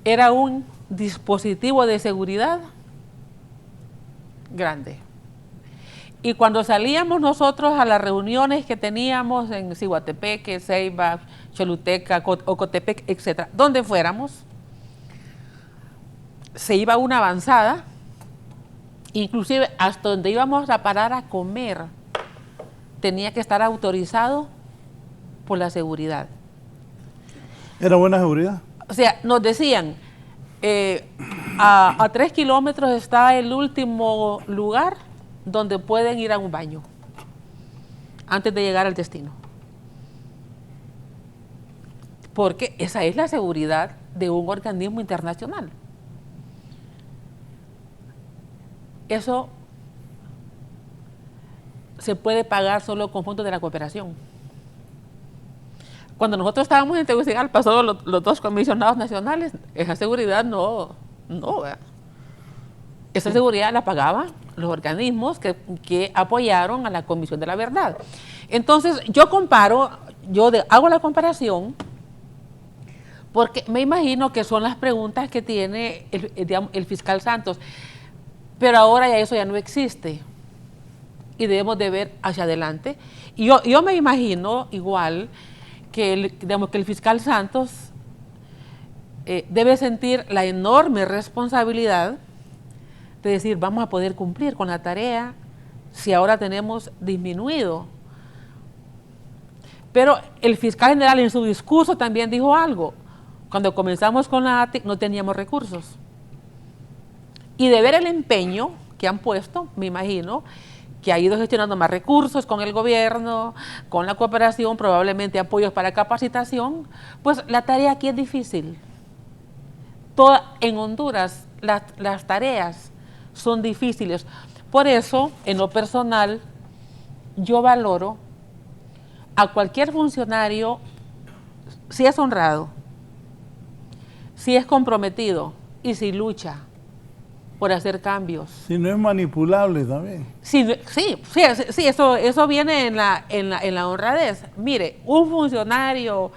era un dispositivo de seguridad grande. Y cuando salíamos nosotros a las reuniones que teníamos en Ciguatepeque, Ceiba, Choluteca, Ocotepec, etc., donde fuéramos, se iba una avanzada, inclusive hasta donde íbamos a parar a comer, tenía que estar autorizado por la seguridad. ¿Era buena seguridad? O sea, nos decían, a 3 kilómetros está el último lugar donde pueden ir a un baño antes de llegar al destino. Porque esa es la seguridad de un organismo internacional. Eso se puede pagar solo con fondos de la cooperación. Cuando nosotros estábamos en Tegucigalpa, solo los 2 comisionados nacionales, esa seguridad no. Esa seguridad la pagaban los organismos que apoyaron a la Comisión de la Verdad. Entonces, hago la comparación porque me imagino que son las preguntas que tiene el fiscal Santos, pero ahora ya eso ya no existe y debemos de ver hacia adelante. Y yo me imagino igual que el fiscal Santos debe sentir la enorme responsabilidad de decir, vamos a poder cumplir con la tarea si ahora tenemos disminuido. Pero el fiscal general en su discurso también dijo algo. Cuando comenzamos con la ATIC no teníamos recursos. Y de ver el empeño que han puesto, me imagino, que ha ido gestionando más recursos con el gobierno, con la cooperación, probablemente apoyos para capacitación, pues la tarea aquí es difícil. En Honduras las tareas son difíciles. Por eso, en lo personal, yo valoro a cualquier funcionario, si es honrado, si es comprometido y si lucha por hacer cambios. Si no es manipulable también. Sí, eso viene en la honradez. Mire, un funcionario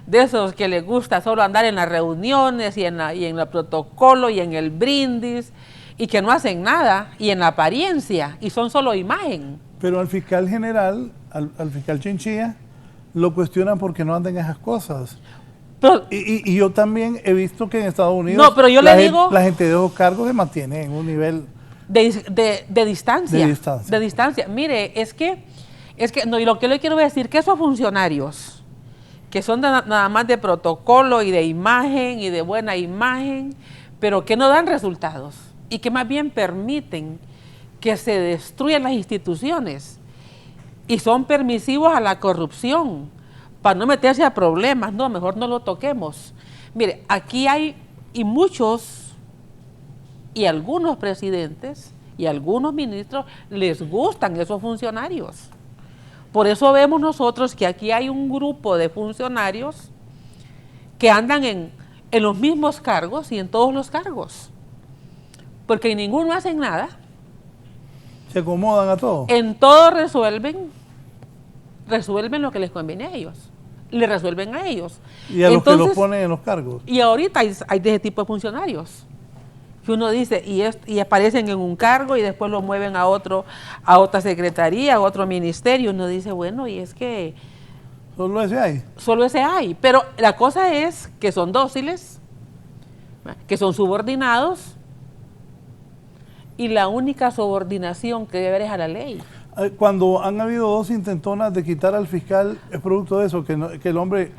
de esos que le gusta solo andar en las reuniones y en el protocolo y en el brindis y que no hacen nada y en la apariencia y son solo imagen. Pero al fiscal general, al fiscal Chinchilla, lo cuestionan porque no andan esas cosas. Pero, y yo también he visto que en Estados Unidos no, pero yo le digo, la gente de esos cargos se mantiene en un nivel de distancia. De distancia. Mire, es que no, y lo que le quiero decir que esos funcionarios que son nada más de protocolo y de imagen y de buena imagen, pero que no dan resultados y que más bien permiten que se destruyan las instituciones y son permisivos a la corrupción para no meterse a problemas, no, mejor no lo toquemos. Mire, aquí hay y muchos y algunos presidentes Y a algunos ministros les gustan esos funcionarios. Por eso vemos nosotros que aquí hay un grupo de funcionarios que andan en los mismos cargos y en todos los cargos. Porque en ninguno hacen nada. Se acomodan a todo. En todo resuelven lo que les conviene a ellos. Le resuelven a ellos. Y a los que los ponen en los cargos. Y ahorita hay de ese tipo de funcionarios. Que uno dice, y aparecen en un cargo y después lo mueven a otra secretaría, a otro ministerio. Uno dice, bueno, y es que... Solo ese hay. Solo ese hay. Pero la cosa es que son dóciles, que son subordinados, y la única subordinación que debe haber es a la ley. Cuando han habido 2 intentonas de quitar al fiscal, es producto de eso, que el hombre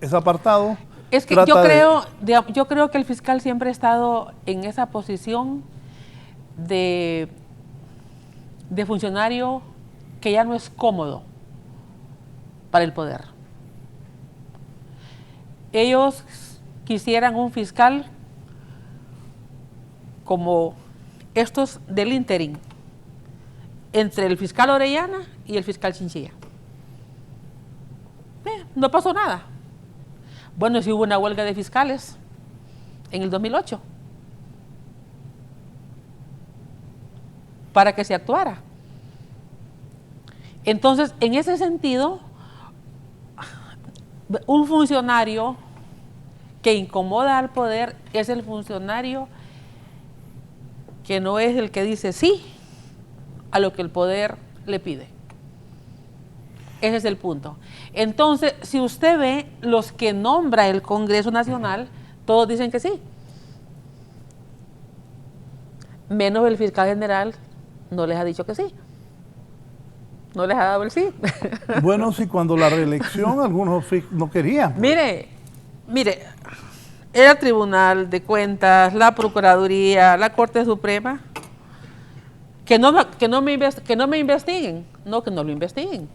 es apartado. Es que yo creo que el fiscal siempre ha estado en esa posición de funcionario que ya no es cómodo para el poder. Ellos quisieran un fiscal como estos del ínterin, entre el fiscal Orellana y el fiscal Chinchilla. No pasó nada. Bueno, sí hubo una huelga de fiscales en el 2008 para que se actuara. Entonces, en ese sentido, un funcionario que incomoda al poder es el funcionario que no es el que dice sí a lo que el poder le pide. Ese es el punto. Entonces, si usted ve los que nombra el Congreso Nacional, todos dicen que sí. Menos el fiscal general no les ha dicho que sí. No les ha dado el sí. Bueno, sí, cuando la reelección algunos no querían. Mire, el Tribunal de Cuentas, la Procuraduría, la Corte Suprema, que no me investiguen, que no lo investiguen.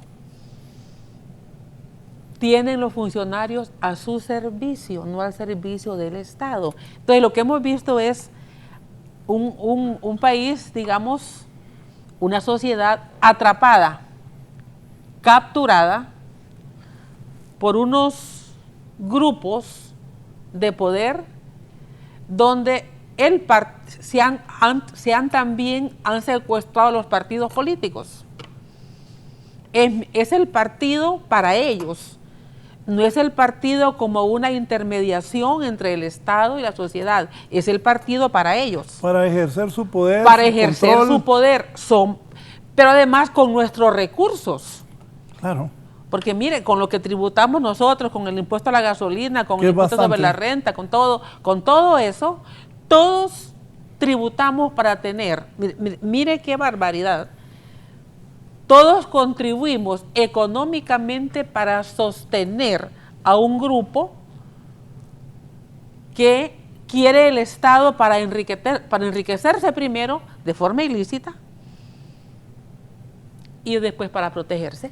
Tienen los funcionarios a su servicio, no al servicio del Estado. Entonces, lo que hemos visto es un país, digamos, una sociedad atrapada, capturada por unos grupos de poder donde también han secuestrado a los partidos políticos. Es el partido para ellos. No es el partido como una intermediación entre el Estado y la sociedad, es el partido para ellos. Para ejercer su poder. Para ejercer su poder, pero además con nuestros recursos. Claro. Porque mire, con lo que tributamos nosotros, con el impuesto a la gasolina, con el impuesto sobre la renta, con todo eso, todos tributamos para tener, mire qué barbaridad. Todos contribuimos económicamente para sostener a un grupo que quiere el Estado para enriquecerse primero de forma ilícita y después para protegerse.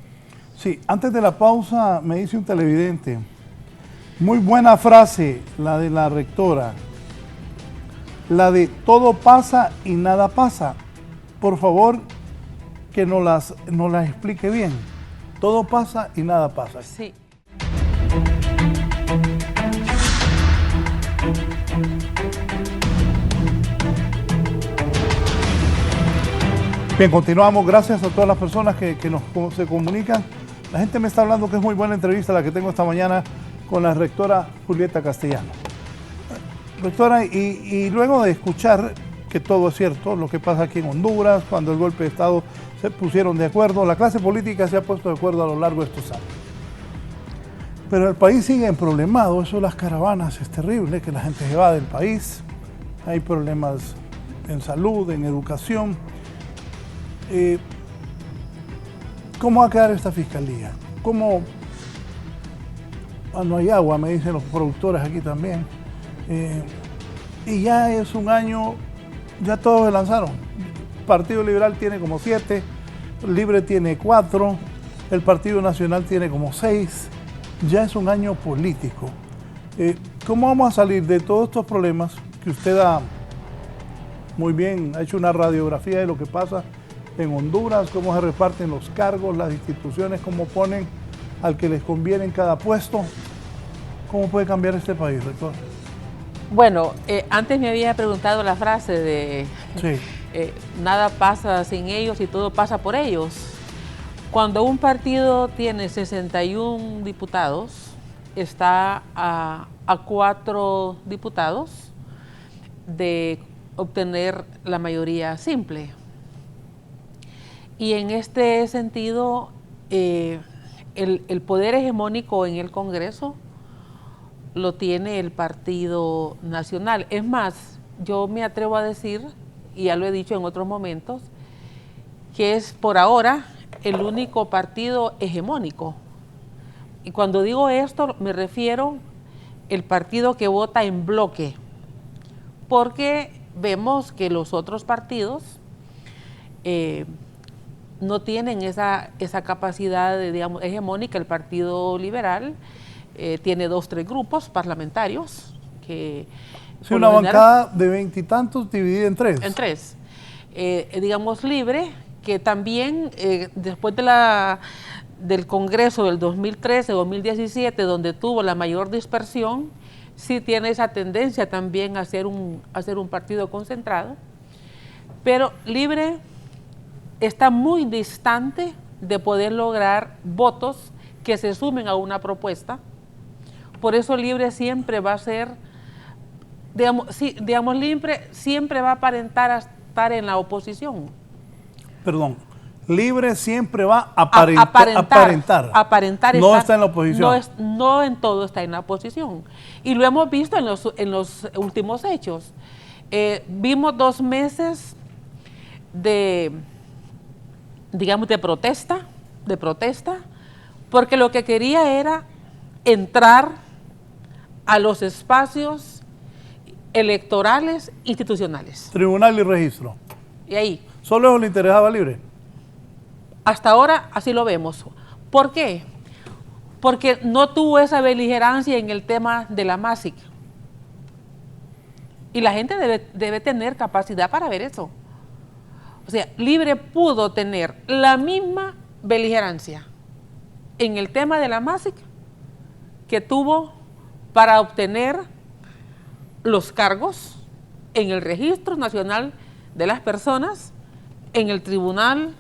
Sí, antes de la pausa me dice un televidente, muy buena frase la de la rectora, la de todo pasa y nada pasa. Por favor, que nos las explique bien. Todo pasa y nada pasa. Sí. Bien, continuamos. Gracias a todas las personas que se comunican. La gente me está hablando que es muy buena entrevista la que tengo esta mañana con la rectora Julieta Castellano. Rectora, y luego de escuchar que todo es cierto, lo que pasa aquí en Honduras, cuando el golpe de Estado se pusieron de acuerdo, la clase política se ha puesto de acuerdo a lo largo de estos años. Pero el país sigue en problemado, eso de las caravanas es terrible, que la gente se va del país, hay problemas en salud, en educación. ¿Cómo va a quedar esta fiscalía? ¿Cómo? No hay agua, me dicen los productores aquí también. Y ya es un año, ya todos se lanzaron. El Partido Liberal tiene como 7, Libre tiene 4, el Partido Nacional tiene como 6. Ya es un año político. ¿Cómo vamos a salir de todos estos problemas que usted ha muy bien, ha hecho una radiografía de lo que pasa en Honduras, cómo se reparten los cargos, las instituciones, cómo ponen al que les conviene en cada puesto. ¿Cómo puede cambiar este país, rector? Bueno, antes me había preguntado la frase de Sí. nada pasa sin ellos y todo pasa por ellos. Cuando un partido tiene 61 diputados, está a 4 diputados de obtener la mayoría simple. Y en este sentido, el poder hegemónico en el Congreso lo tiene el Partido Nacional. Es más, yo me atrevo a decir, y ya lo he dicho en otros momentos, que es por ahora el único partido hegemónico. Y cuando digo esto me refiero al partido que vota en bloque, porque vemos que los otros partidos no tienen esa capacidad, digamos, hegemónica. El Partido Liberal tiene 2 o 3 grupos parlamentarios que... Sí, una bancada de 20 y tantos dividida en 3. En 3. Digamos, Libre, que también después del Congreso del 2013-2017, donde tuvo la mayor dispersión, sí tiene esa tendencia también a ser un partido concentrado, pero Libre está muy distante de poder lograr votos que se sumen a una propuesta. Por eso Libre siempre va a ser, digamos, Libre siempre va a aparentar a estar en la oposición. Perdón, Libre siempre va a aparentar. No está en la oposición. No en todo está en la oposición. Y lo hemos visto en los últimos hechos. Vimos 2 meses de protesta, porque lo que quería era entrar a los espacios electorales institucionales. Tribunal y registro. Y ahí. ¿Solo eso le interesaba Libre? Hasta ahora así lo vemos. ¿Por qué? Porque no tuvo esa beligerancia en el tema de la MASIC. Y la gente debe tener capacidad para ver eso. O sea, Libre pudo tener la misma beligerancia en el tema de la MASIC que tuvo para obtener los cargos en el Registro Nacional de las Personas, en el Tribunal,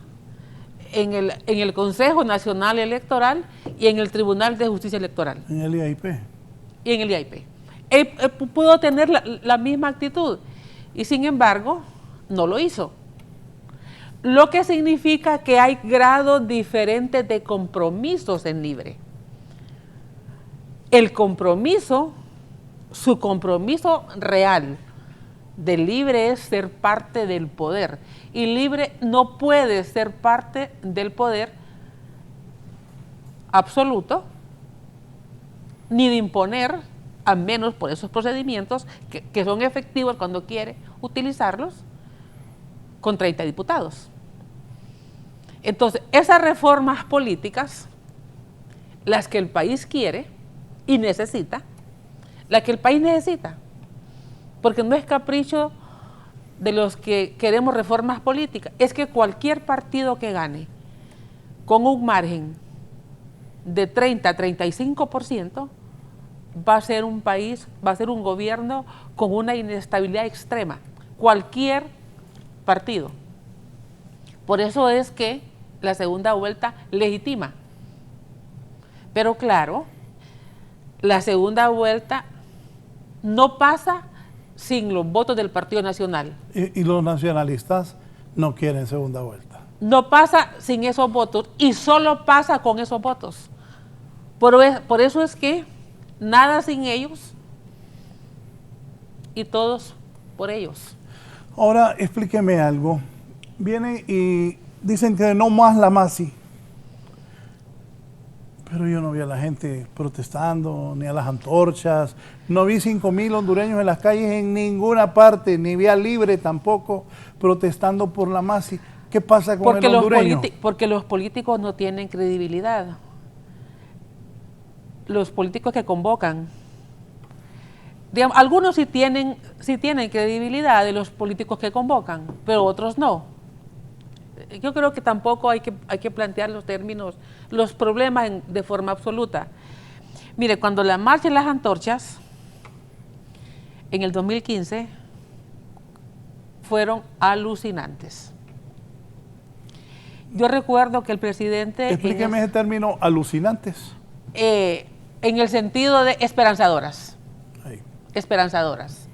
en el Consejo Nacional Electoral y en el Tribunal de Justicia Electoral. En el IAIP. Y en el IAIP. Pudo tener la misma actitud y sin embargo no lo hizo. Lo que significa que hay grados diferentes de compromisos en Libre. El compromiso, su compromiso real de Libre es ser parte del poder. Y Libre no puede ser parte del poder absoluto, ni de imponer, a menos por esos procedimientos que son efectivos cuando quiere utilizarlos, con 30 diputados. Entonces, esas reformas políticas, las que el país quiere y necesita, las que el país necesita, porque no es capricho de los que queremos reformas políticas, es que cualquier partido que gane con un margen de 30 a 35%, va a ser un país, va a ser un gobierno con una inestabilidad extrema. Cualquier partido. Por eso es que la segunda vuelta legitima. Pero claro, la segunda vuelta no pasa sin los votos del Partido Nacional. Y los nacionalistas no quieren segunda vuelta. No pasa sin esos votos y solo pasa con esos votos. Por eso es que nada sin ellos y todos por ellos. Ahora, explíqueme algo. Vienen y dicen que no más la MASI. Pero yo no vi a la gente protestando, ni a las antorchas. No vi 5,000 hondureños en las calles en ninguna parte, ni vi a Libre tampoco protestando por la MASI. ¿Qué pasa con el hondureño? Porque los políticos no tienen credibilidad. Los políticos que convocan Digamos, algunos sí tienen credibilidad de los políticos que convocan, pero otros no. Yo creo que tampoco hay que plantear los términos, los problemas de forma absoluta. Mire, cuando la marcha de las antorchas, en el 2015, fueron alucinantes. Yo recuerdo que el presidente... Explíqueme ese término, alucinantes. En el sentido de esperanzadoras. Ahí. Esperanzadoras.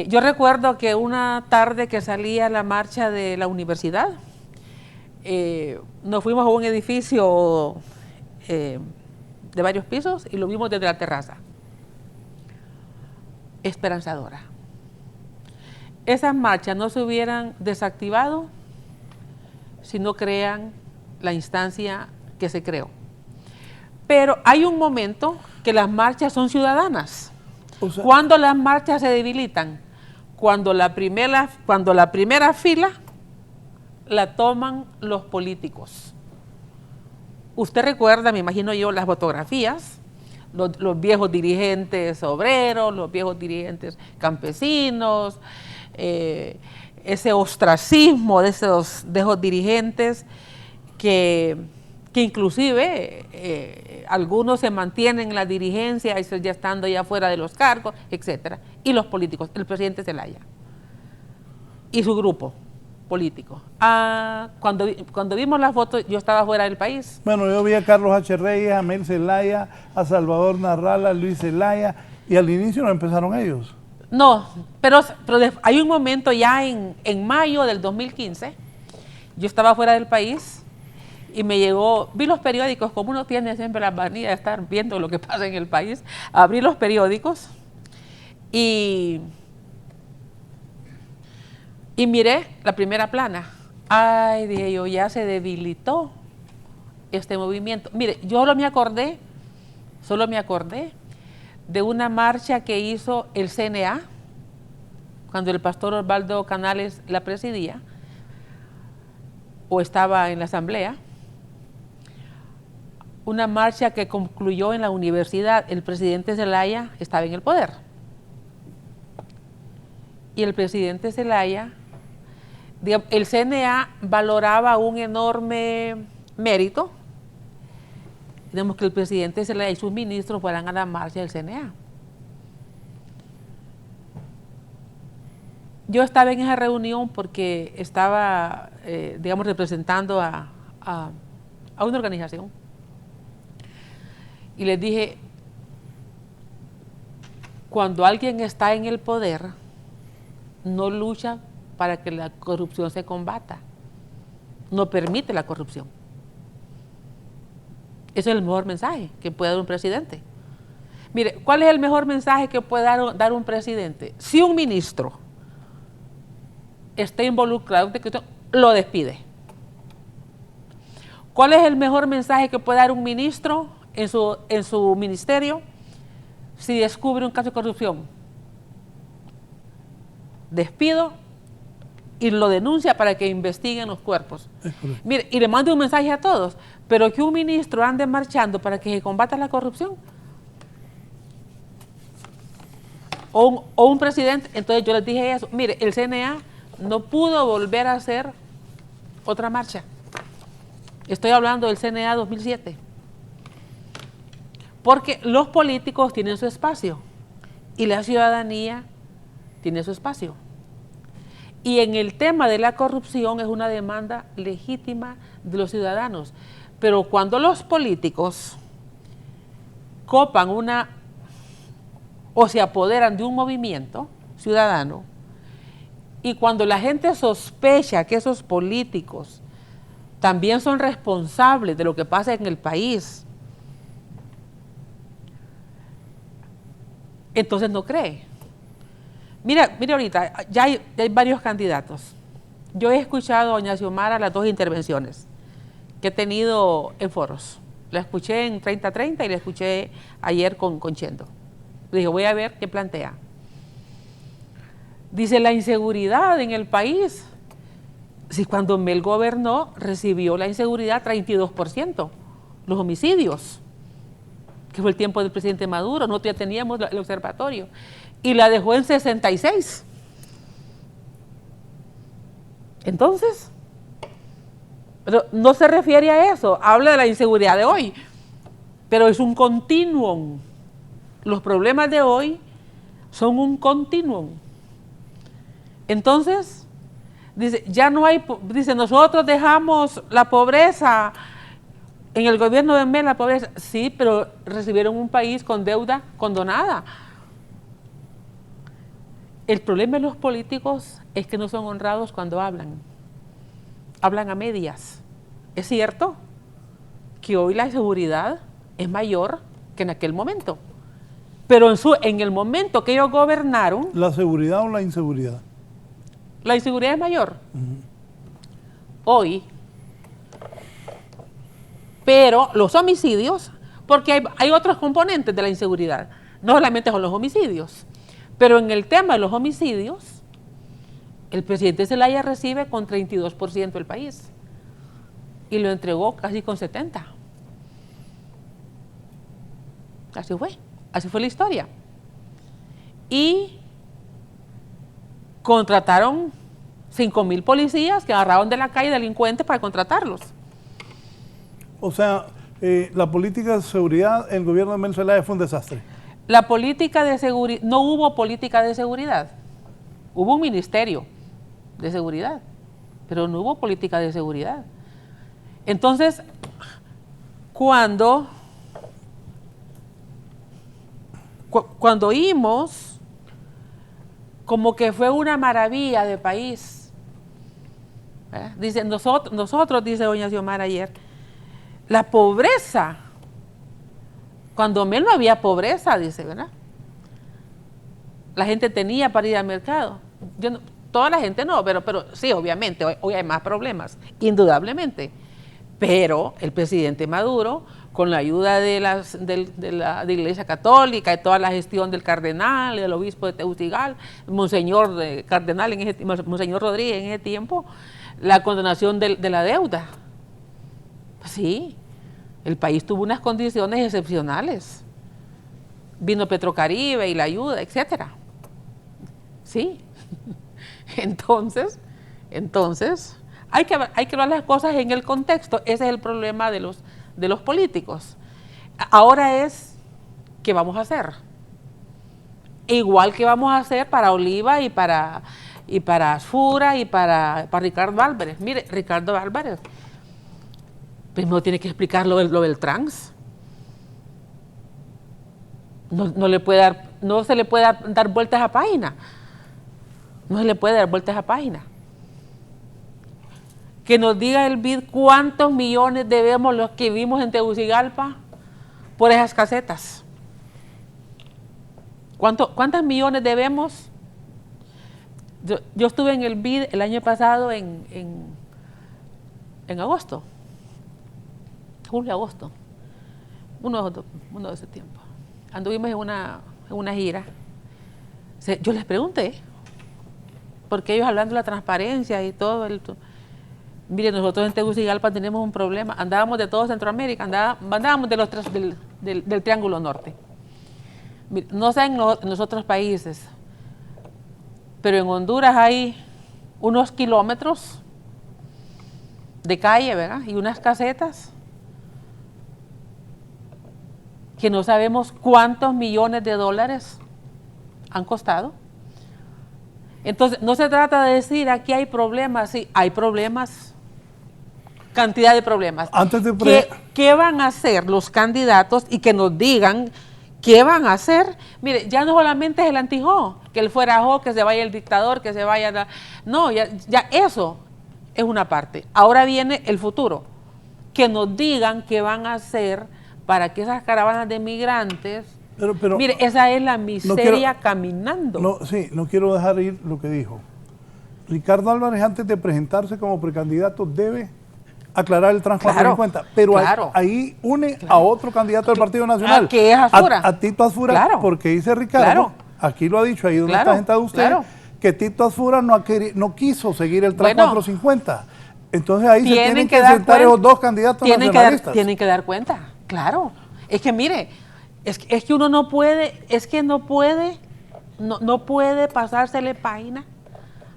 Yo recuerdo que una tarde que salía la marcha de la universidad, nos fuimos a un edificio de varios pisos y lo vimos desde la terraza. Esperanzadora. Esas marchas no se hubieran desactivado si no crean la instancia que se creó. Pero hay un momento que las marchas son ciudadanas. O sea, ¿Cuándo las marchas se debilitan? Cuando la primera fila la toman los políticos. Usted recuerda, me imagino yo, las fotografías, los viejos dirigentes obreros, los viejos dirigentes campesinos, ese ostracismo de esos dirigentes que inclusive algunos se mantienen en la dirigencia y ya estando ya fuera de los cargos, etcétera. Y los políticos, el presidente Zelaya y su grupo político. Cuando vimos las fotos, yo estaba fuera del país. bueno, yo vi a Carlos H. Reyes, a Mel Zelaya, a Salvador Narral, a Luis Zelaya, y al inicio no empezaron ellos. No, pero hay un momento ya en mayo del 2015, yo estaba fuera del país y me llegó, vi los periódicos, como uno tiene siempre la manía de estar viendo lo que pasa en el país, abrí los periódicos y miré la primera plana. Ay, dije yo, ya se debilitó este movimiento. Mire, yo solo me acordé de una marcha que hizo el CNA, cuando el pastor Osvaldo Canales la presidía, o estaba en la asamblea, una marcha que concluyó en la universidad. El presidente Zelaya estaba en el poder. Y el presidente Zelaya, el CNA valoraba un enorme mérito, digamos, que el presidente Zelaya y sus ministros fueran a la marcha del CNA. Yo estaba en esa reunión porque estaba, digamos, representando a una organización. Y les dije, cuando alguien está en el poder, no lucha para que la corrupción se combata, no permite la corrupción. Ese es el mejor mensaje que puede dar un presidente. Mire, ¿cuál es el mejor mensaje que puede dar un presidente? Si un ministro está involucrado en corrupción, lo despide. ¿Cuál es el mejor mensaje que puede dar un ministro en su ministerio si descubre un caso de corrupción? Despido y lo denuncia para que investiguen los cuerpos. Mire, y le mando un mensaje a todos, pero que un ministro ande marchando para que se combata la corrupción, o un presidente. Entonces yo les dije eso. Mire, el CNA no pudo volver a hacer otra marcha. Estoy hablando del CNA 2007. Porque los políticos tienen su espacio y la ciudadanía tiene su espacio. Y en el tema de la corrupción es una demanda legítima de los ciudadanos. Pero cuando los políticos copan o se apoderan de un movimiento ciudadano, y cuando la gente sospecha que esos políticos también son responsables de lo que pasa en el país, entonces no cree. Mira ahorita, ya hay varios candidatos. Yo he escuchado a doña Xiomara las dos intervenciones que he tenido en foros. La escuché en 30-30 y la escuché ayer con Chendo. Le dije, voy a ver qué plantea. Dice, la inseguridad en el país. Si cuando Mel gobernó, recibió la inseguridad 32%, los homicidios. que fue el tiempo del presidente Maduro, nosotros ya teníamos el observatorio, y la dejó en 66. Entonces, pero no se refiere a eso, habla de la inseguridad de hoy, pero es un continuum. Los problemas de hoy son un continuum. Entonces, dice, ya no hay, dice, nosotros dejamos la pobreza, en el gobierno de Mel la pobreza, sí, pero recibieron un país con deuda condonada. El problema de los políticos es que no son honrados cuando hablan a medias. Es cierto que hoy la inseguridad es mayor que en aquel momento, pero en el momento que ellos gobernaron... ¿La seguridad o la inseguridad? La inseguridad es mayor. Hoy. Pero los homicidios, porque hay otros componentes de la inseguridad, no solamente son los homicidios, pero en el tema de los homicidios, el presidente Zelaya recibe con 32% el país y lo entregó casi con 70%. Así fue la historia. Y contrataron 5,000 policías que agarraron de la calle delincuentes para contratarlos. O sea, la política de seguridad en el gobierno de Mel Zelaya fue un desastre. La política de seguridad, no hubo política de seguridad. Hubo un ministerio de seguridad, pero no hubo política de seguridad. Entonces, cuando oímos como que fue una maravilla de país, dice, nosotros, dice doña Xiomara ayer, la pobreza, cuando Mel no había pobreza, dice, ¿verdad? La gente tenía para ir al mercado. Toda la gente no, pero sí, obviamente, hoy hay más problemas, indudablemente. Pero el presidente Maduro, con la ayuda de la Iglesia Católica, de toda la gestión del cardenal, del obispo de Tegucigalpa, Monseñor Monseñor Rodríguez en ese tiempo, la condonación de la deuda. Sí, el país tuvo unas condiciones excepcionales. Vino Petrocaribe y la ayuda, etcétera. Sí. Entonces, hay que ver las cosas en el contexto. Ese es el problema de los políticos. Ahora es, ¿qué vamos a hacer? Igual que vamos a hacer para Oliva y para Asfura y para Ricardo Álvarez. Mire, Ricardo Álvarez primero tiene que explicar lo del trans. No se le puede dar vueltas a página. No se le puede dar vueltas a página. Que nos diga el BID cuántos millones debemos los que vivimos en Tegucigalpa por esas casetas. ¿Cuántos millones debemos? Yo estuve en el BID el año pasado en agosto. Julio, agosto. Uno de ese tiempo. Anduvimos en una gira. Yo les pregunté, porque ellos hablando de la transparencia y todo. Mire, nosotros en Tegucigalpa tenemos un problema. Andábamos de todo Centroamérica, andábamos de del Triángulo Norte. Mire, no sé en los otros países, pero en Honduras hay unos kilómetros de calle, ¿verdad? Y unas casetas que no sabemos cuántos millones de dólares han costado. Entonces, no se trata de decir aquí hay problemas, sí, hay problemas, cantidad de problemas. ¿Qué van a hacer los candidatos y que nos digan qué van a hacer? Mire, ya no solamente es el antijó, que él fuera jo, que se vaya el dictador, que se vaya... No, ya eso es una parte. Ahora viene el futuro, que nos digan qué van a hacer para que esas caravanas de migrantes... Pero, mire, esa es la miseria caminando. No quiero dejar ir lo que dijo. Ricardo Álvarez, antes de presentarse como precandidato, debe aclarar el trans 450. Pero ahí une a otro candidato del Partido Nacional. Que es Asfura. A Tito Asfura, porque dice Ricardo, aquí lo ha dicho, ahí donde está sentado usted, que Tito Asfura no quiso seguir el trans 450. Entonces ahí se tienen que sentar esos dos candidatos nacionalistas. Tienen que dar cuenta, claro. Es que mire, Es que uno no puede, no puede pasársele página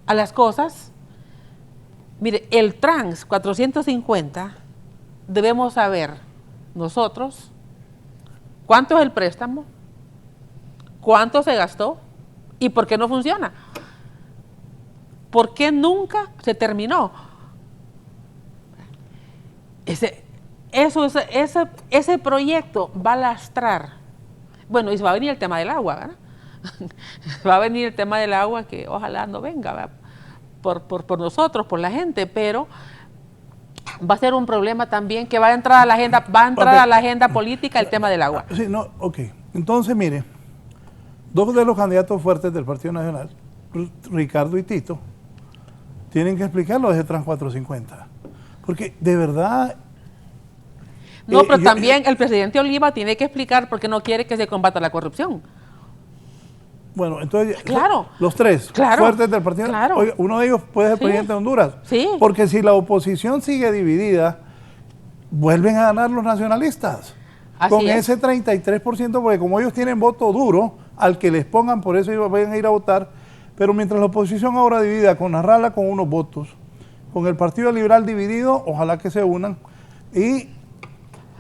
a las cosas. Mire, el trans 450, debemos saber nosotros cuánto es el préstamo, cuánto se gastó y por qué no funciona. ¿Por qué nunca se terminó? Ese proyecto va a lastrar. Bueno, y va a venir el tema del agua, ¿verdad? Va a venir el tema del agua que ojalá no venga, ¿verdad? Por nosotros, por la gente, pero va a ser un problema también que va a entrar a la agenda, a la agenda política el tema del agua. Sí, no, ok. Entonces, mire, dos de los candidatos fuertes del Partido Nacional, Ricardo y Tito, tienen que explicarlo desde Trans 450. Porque de verdad... No, pero también el presidente Oliva tiene que explicar por qué no quiere que se combata la corrupción. Bueno, entonces, claro, los tres fuertes del partido, oiga, uno de ellos puede ser presidente de Honduras. Sí. Porque si la oposición sigue dividida, vuelven a ganar los nacionalistas. Así con es. Ese 33%, porque como ellos tienen voto duro, al que les pongan, por eso ellos van a ir a votar. Pero mientras la oposición ahora divida con Narrala con unos votos, con el Partido Liberal dividido, ojalá que se unan, y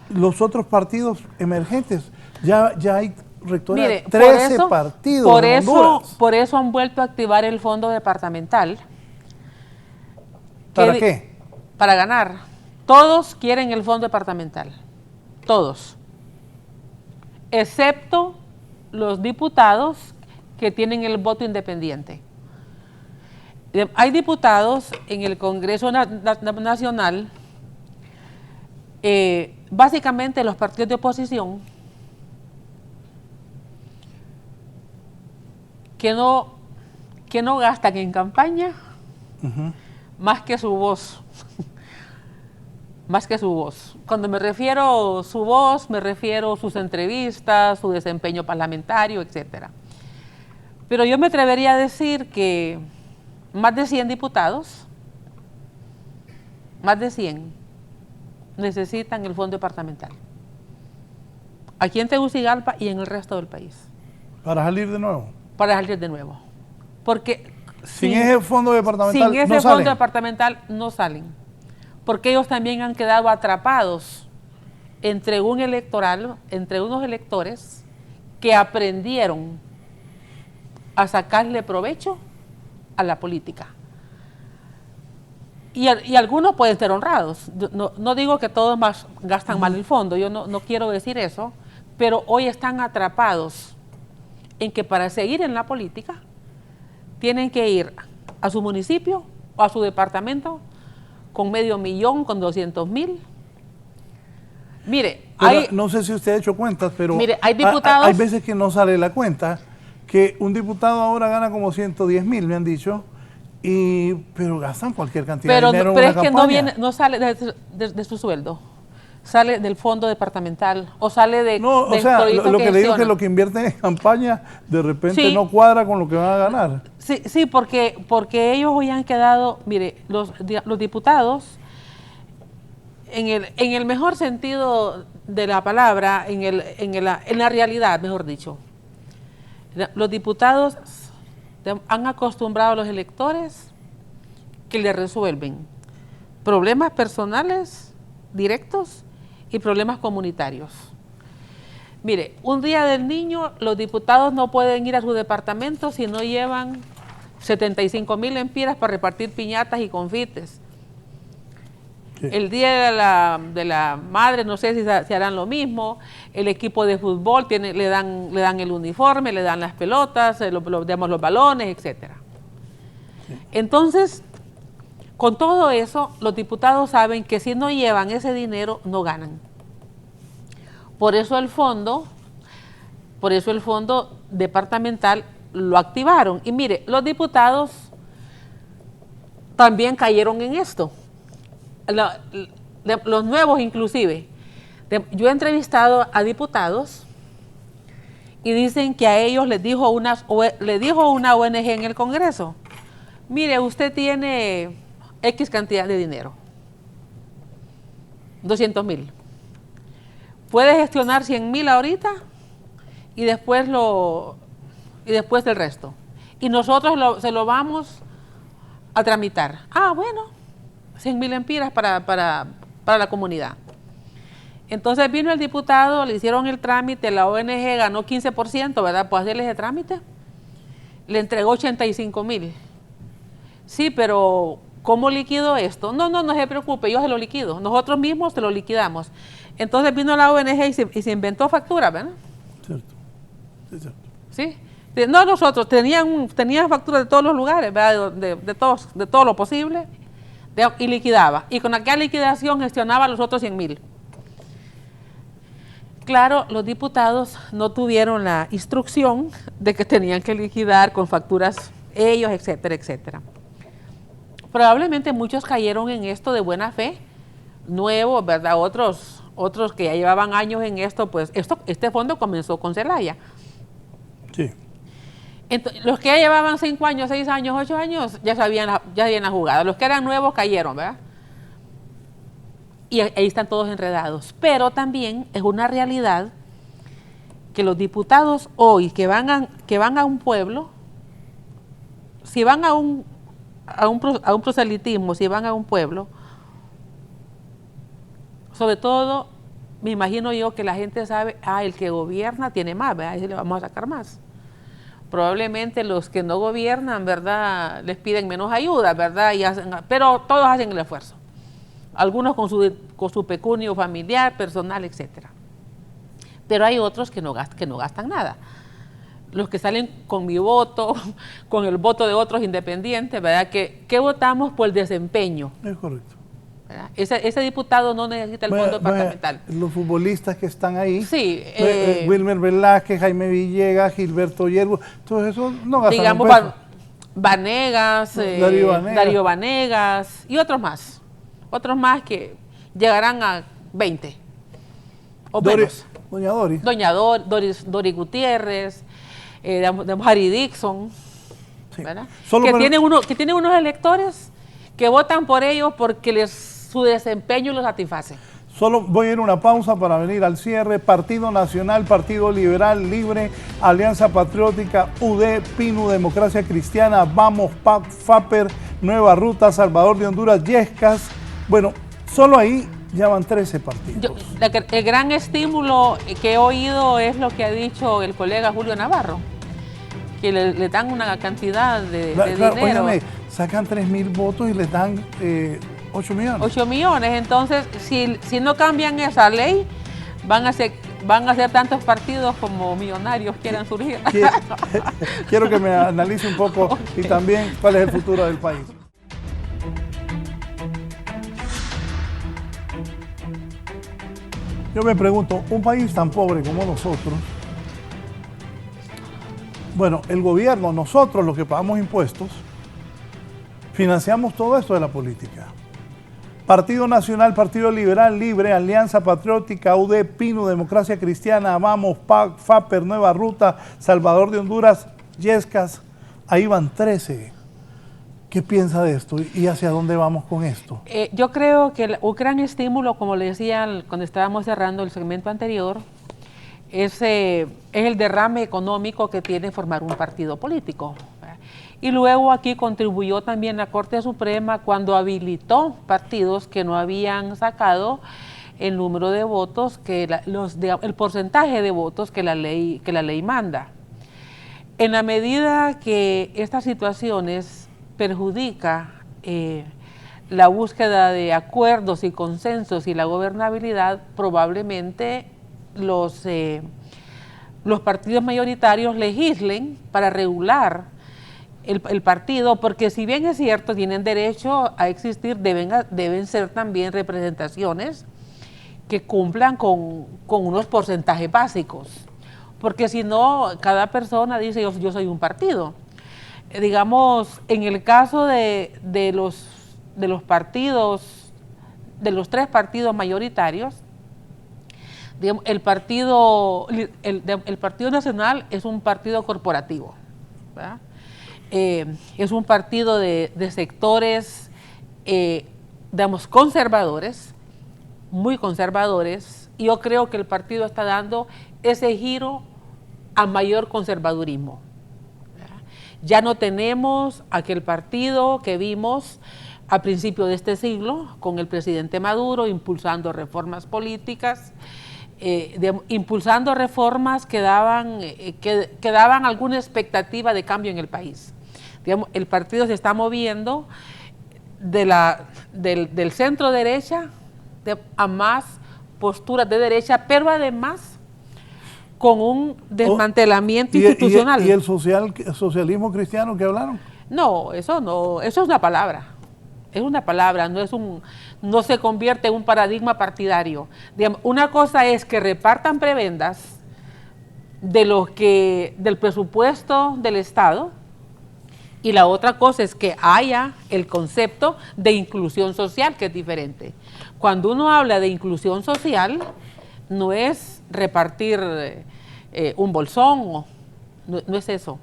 los otros partidos emergentes, ya hay rectora, mire, 13 partidos en Honduras. Por eso han vuelto a activar el fondo departamental. ¿Para qué? Para ganar. Todos quieren el fondo departamental. Todos. Excepto los diputados que tienen el voto independiente. Hay diputados en el Congreso Nacional, básicamente los partidos de oposición, que no gastan en campaña más que su voz. Más que su voz. Cuando me refiero a su voz, me refiero a sus entrevistas, su desempeño parlamentario, etcétera. Pero yo me atrevería a decir que más de 100 diputados, más de 100, necesitan el fondo departamental. Aquí en Tegucigalpa y en el resto del país. ¿Para salir de nuevo? Para salir de nuevo. Porque sin ese fondo departamental no salen. Porque ellos también han quedado atrapados entre unos electores que aprendieron a sacarle provecho a la política. Y algunos pueden ser honrados. No digo que todos gastan mal el fondo, yo no quiero decir eso, pero hoy están atrapados en que para seguir en la política tienen que ir a su municipio o a su departamento con $500,000, con 200,000. Mire, no sé si usted ha hecho cuentas, pero mire, hay diputados, hay veces que no sale la cuenta, que un diputado ahora gana como 110,000, me han dicho, pero gastan cualquier cantidad de dinero en una campaña. Pero es que no sale de su sueldo, sale del fondo departamental o sale de... No, o sea, lo que le digo es que lo que invierten en campaña de repente no cuadra con lo que van a ganar. Sí, porque ellos hoy han quedado, mire, los diputados, en el mejor sentido de la palabra, en la realidad, mejor dicho, los diputados han acostumbrado a los electores que le resuelven problemas personales directos y problemas comunitarios. Mire, un día del niño, los diputados no pueden ir a su departamento si no llevan 75,000 lempiras para repartir piñatas y confites. Sí. El día de la madre, no sé si harán lo mismo. El equipo de fútbol le dan el uniforme, le dan las pelotas, los balones, etcétera. Sí. Entonces, con todo eso, los diputados saben que si no llevan ese dinero, no ganan. Por eso el fondo departamental lo activaron. Y mire, los diputados también cayeron en esto. Los nuevos inclusive. Yo he entrevistado a diputados y dicen que a ellos les dijo una ONG en el Congreso: mire, usted tiene X cantidad de dinero, 200,000. ¿Puede gestionar 100,000 ahorita y después del resto. Y nosotros se lo vamos a tramitar. Ah, bueno, 100.000 empiras para la comunidad. Entonces vino el diputado, le hicieron el trámite, la ONG ganó 15%, ¿verdad? Pues hacerle ese trámite. Le entregó 85.000. Sí, pero ¿cómo liquido esto? No se preocupe, yo se lo liquido. Nosotros mismos se lo liquidamos. Entonces vino la ONG y se inventó factura, ¿verdad? Cierto. Sí, cierto. ¿Sí? No nosotros, tenían facturas de todos los lugares, ¿verdad? De todo lo posible, y liquidaba. Y con aquella liquidación gestionaba los otros 100.000. Claro, los diputados no tuvieron la instrucción de que tenían que liquidar con facturas ellos, etcétera, etcétera. Probablemente muchos cayeron en esto de buena fe, nuevos, ¿verdad? Otros que ya llevaban años en esto, pues este fondo comenzó con Zelaya. Sí. Entonces, los que ya llevaban 5 años, 6 años, 8 años, ya habían la jugada. Los que eran nuevos cayeron, ¿verdad? Y ahí están todos enredados. Pero también es una realidad que los diputados hoy que van a un pueblo, si van a un proselitismo, si van a un pueblo, sobre todo, me imagino yo que la gente sabe, el que gobierna tiene más, ¿verdad? Ahí le vamos a sacar más. Probablemente los que no gobiernan, ¿verdad?, les piden menos ayuda, ¿verdad? Pero todos hacen el esfuerzo. Algunos con su pecunio familiar, personal, etcétera. Pero hay otros que no gastan nada. Los que salen con mi voto, con el voto de otros independientes, ¿verdad? Que votamos por el desempeño. Es correcto. ¿Verdad? Ese diputado no necesita el fondo departamental. Los futbolistas que están ahí, sí, Wilmer Velázquez, Jaime Villegas, Gilberto Yerbo, todos esos no gastan, digamos, un peso. Vanegas, Darío Vanegas y otros más. Otros más que llegarán a 20 o menos. Doña Dori Gutiérrez, Harry Dixon, sí. ¿verdad? Que tienen unos electores que votan por ellos porque su desempeño los satisface. Solo voy a ir a una pausa para venir al cierre. Partido Nacional, Partido Liberal, Libre, Alianza Patriótica, UD, PINU, Democracia Cristiana, Vamos, PAC, FAPER, Nueva Ruta, Salvador de Honduras, Yescas. Bueno, solo ahí ya van 13 partidos. El gran estímulo que he oído es lo que ha dicho el colega Julio Navarro, que le dan una cantidad de dinero. Óigame, sacan 3.000 votos y les dan 8 millones. 8 millones, entonces si no cambian esa ley, van a ser tantos partidos como millonarios quieran surgir. Quiero que me analice un poco y también cuál es el futuro del país. Yo me pregunto, un país tan pobre como nosotros, bueno, el gobierno, nosotros los que pagamos impuestos, financiamos todo esto de la política. Partido Nacional, Partido Liberal, Libre, Alianza Patriótica, UD, PINU, Democracia Cristiana, Vamos, PAC, FAPER, Nueva Ruta, Salvador de Honduras, Yescas, ahí van 13. ¿Qué piensa de esto y hacia dónde vamos con esto? Yo creo que un gran estímulo, como le decía cuando estábamos cerrando el segmento anterior, es el derrame económico que tiene formar un partido político. Y luego aquí contribuyó también la Corte Suprema cuando habilitó partidos que no habían sacado el número de votos, el porcentaje de votos que la ley manda. En la medida que estas situaciones perjudica la búsqueda de acuerdos y consensos y la gobernabilidad, probablemente los partidos mayoritarios legislen para regular el partido, porque si bien es cierto, tienen derecho a existir, deben ser también representaciones que cumplan con unos porcentajes básicos, porque si no, cada persona dice yo soy un partido. Digamos, en el caso de los partidos, de los 3 partidos mayoritarios, digamos, el Partido Nacional es un partido corporativo, ¿verdad? Es un partido de sectores, digamos, conservadores, muy conservadores, y yo creo que el partido está dando ese giro a mayor conservadurismo. Ya no tenemos aquel partido que vimos a principios de este siglo con el presidente Maduro impulsando reformas políticas, impulsando reformas que daban alguna expectativa de cambio en el país. Digamos, el partido se está moviendo del centro derecha a más posturas de derecha, pero además con un desmantelamiento institucional. ¿Y el socialismo cristiano que hablaron? No, eso es una palabra. Es una palabra, no se convierte en un paradigma partidario. Digamos, una cosa es que repartan prebendas del presupuesto del Estado, y la otra cosa es que haya el concepto de inclusión social, que es diferente. Cuando uno habla de inclusión social, no es repartir un bolsón, no es eso.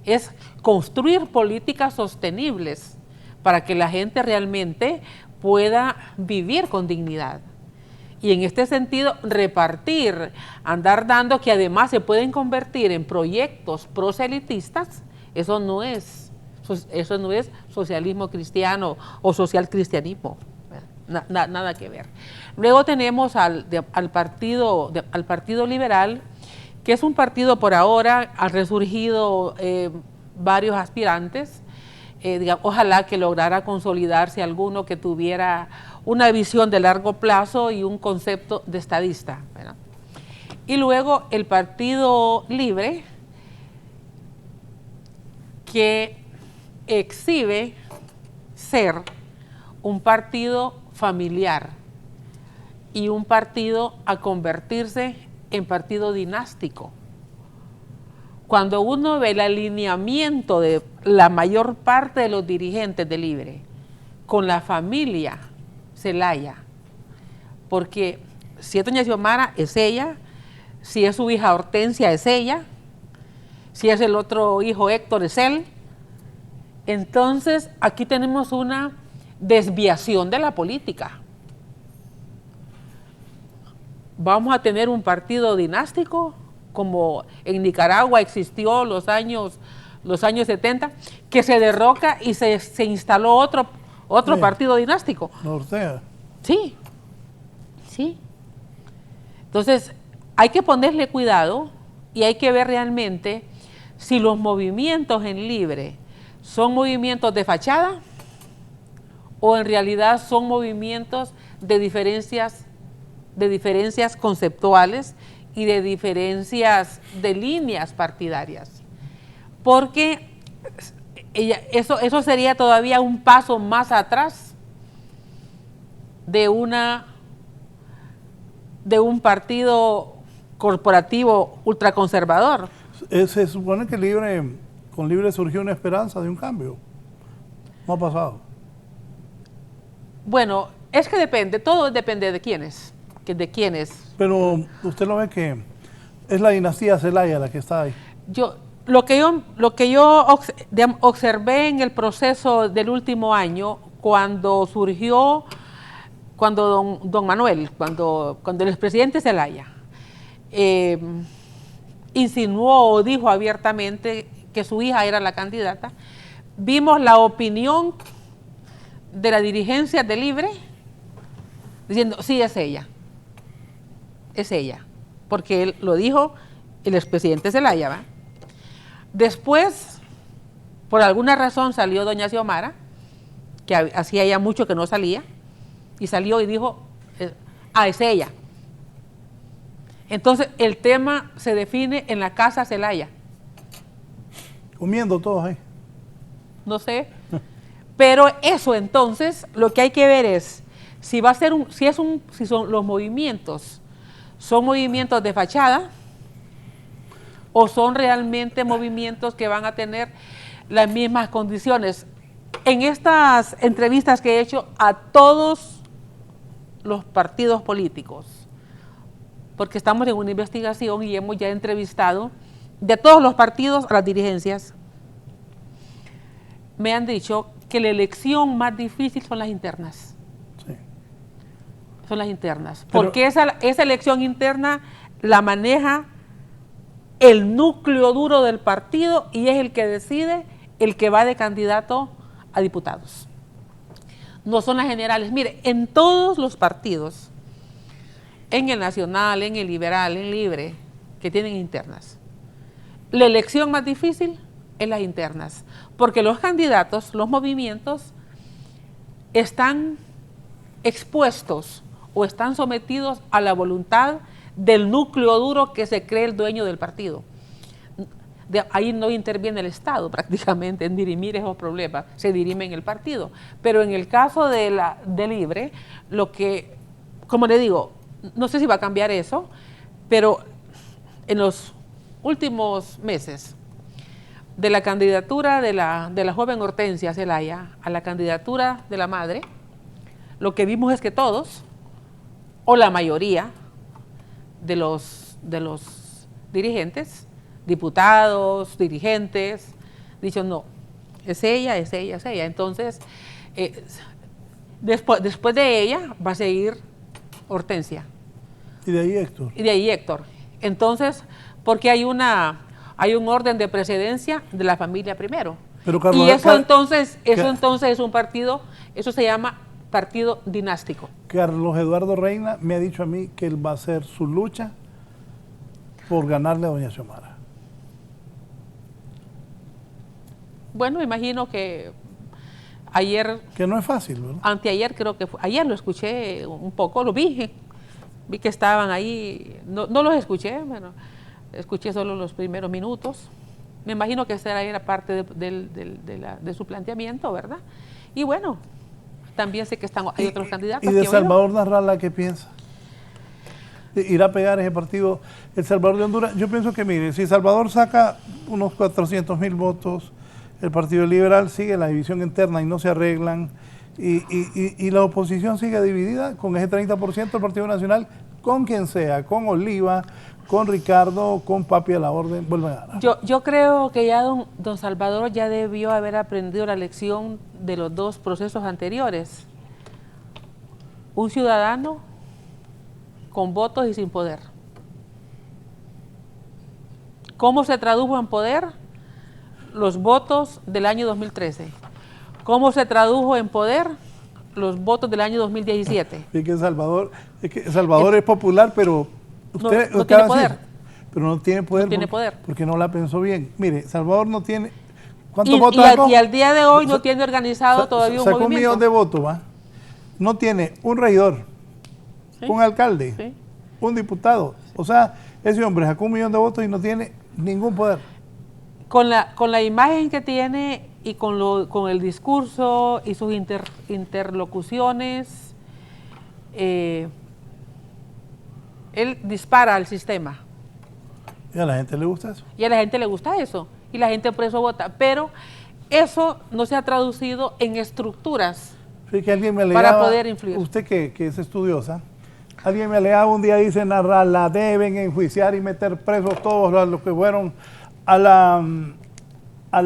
Es construir políticas sostenibles para que la gente realmente pueda vivir con dignidad. Y en este sentido, repartir, andar dando, que además se pueden convertir en proyectos proselitistas, eso no es socialismo cristiano o social cristianismo. Nada que ver. Luego tenemos al Partido Liberal, que es un partido por ahora, ha resurgido varios aspirantes. Ojalá que lograra consolidarse alguno que tuviera una visión de largo plazo y un concepto de estadista, ¿verdad? Y luego el Partido Libre, que exhibe ser un partido familiar y un partido a convertirse en partido dinástico. Cuando uno ve el alineamiento de la mayor parte de los dirigentes de Libre con la familia Zelaya, porque si es doña Xiomara, es ella, si es su hija Hortensia, es ella, si es el otro hijo Héctor, es él. Entonces, aquí tenemos una desviación de la política. Vamos a tener un partido dinástico, como en Nicaragua existió los años 70, que se derroca y se instaló otro partido dinástico. Ortega. Sí. Entonces, hay que ponerle cuidado y hay que ver realmente si los movimientos en Libre son movimientos de fachada o en realidad son movimientos de diferencias conceptuales y de diferencias de líneas partidarias, porque eso sería todavía un paso más atrás de un partido corporativo ultraconservador. Se supone que con Libre surgió una esperanza de un cambio. No ha pasado. Bueno, es que depende, todo depende de quiénes. Pero usted lo ve que es la dinastía Zelaya la que está ahí. Lo que yo observé en el proceso del último año, cuando don Manuel, cuando el expresidente Zelaya insinuó o dijo abiertamente que su hija era la candidata, vimos la opinión de la dirigencia de Libre diciendo, sí, es ella, porque él lo dijo el expresidente Zelaya, ¿va? Después, por alguna razón salió doña Xiomara, que hacía ya mucho que no salía, y salió y dijo, es ella. Entonces, el tema se define en la casa Zelaya. Comiendo todos ahí. No sé. Pero eso entonces, lo que hay que ver es, si son los movimientos, son movimientos de fachada, o son realmente movimientos que van a tener las mismas condiciones. En estas entrevistas que he hecho a todos los partidos políticos, porque estamos en una investigación y hemos ya entrevistado de todos los partidos a las dirigencias, me han dicho que la elección más difícil son las internas. Sí. Son las internas. Porque esa elección interna la maneja el núcleo duro del partido y es el que decide el que va de candidato a diputados. No son las generales. Mire, en todos los partidos, en el Nacional, en el Liberal, en Libre, que tienen internas, la elección más difícil es las internas, porque los candidatos, los movimientos, están expuestos o están sometidos a la voluntad del núcleo duro que se cree el dueño del partido. Ahí no interviene el Estado prácticamente en dirimir esos problemas, se dirime en el partido. Pero en el caso de Libre, lo que, como le digo, no sé si va a cambiar eso, pero en los últimos meses, de la candidatura de la joven Hortensia Zelaya a la candidatura de la madre, lo que vimos es que todos, o la mayoría de los dirigentes, diputados, dirigentes, dicho no, es ella, es ella, es ella. Entonces, después de ella va a seguir Hortensia. Y de ahí Héctor. Y de ahí Héctor. Entonces, porque hay un orden de precedencia de la familia primero. Pero Carlos, y eso entonces es un partido, eso se llama partido dinástico. Carlos Eduardo Reina me ha dicho a mí que él va a hacer su lucha por ganarle a doña Xiomara. Bueno, me imagino que ayer... Que no es fácil, ¿verdad? Anteayer creo que fue, ayer lo escuché un poco, lo vi que estaban ahí, no los escuché, bueno, escuché solo los primeros minutos. Me imagino que esa era parte de su planteamiento, ¿verdad? Y bueno, también sé que hay otros candidatos. ¿Y de Salvador Narrala qué piensa? ¿Irá a pegar ese partido El Salvador de Honduras? Yo pienso que, mire, si Salvador saca unos 400,000 votos, el Partido Liberal sigue la división interna y no se arreglan, y la oposición sigue dividida con ese 30% del Partido Nacional, con quien sea, con Oliva, con Ricardo, con Papi a la orden, vuelven a ganar. Yo creo que ya don Salvador ya debió haber aprendido la lección de los dos procesos anteriores. Un ciudadano con votos y sin poder. ¿Cómo se tradujo en poder? Los votos del año 2013. ¿Cómo se tradujo en poder? Los votos del año 2017. Es que Salvador es popular, pero usted no tiene poder. Pero no tiene poder. No tiene poder. Porque no la pensó bien. Mire, Salvador no tiene... ¿Cuántos votos sacó? Y al día de hoy no tiene organizado todavía un movimiento. Sacó 1 millón de votos, ¿va? No tiene un regidor, ¿sí? Un alcalde, ¿sí? Un diputado. O sea, ese hombre sacó 1 millón de votos y no tiene ningún poder. Con la imagen que tiene y con el discurso y sus interlocuciones, él dispara al sistema. ¿Y a la gente le gusta eso? Y a la gente le gusta eso. Y la gente por eso vota. Pero eso no se ha traducido en estructuras sí, que alguien me alegaba, para poder influir. Usted que es estudiosa, alguien me alegaba un día, dice, Narrala, deben enjuiciar y meter presos todos los que fueron al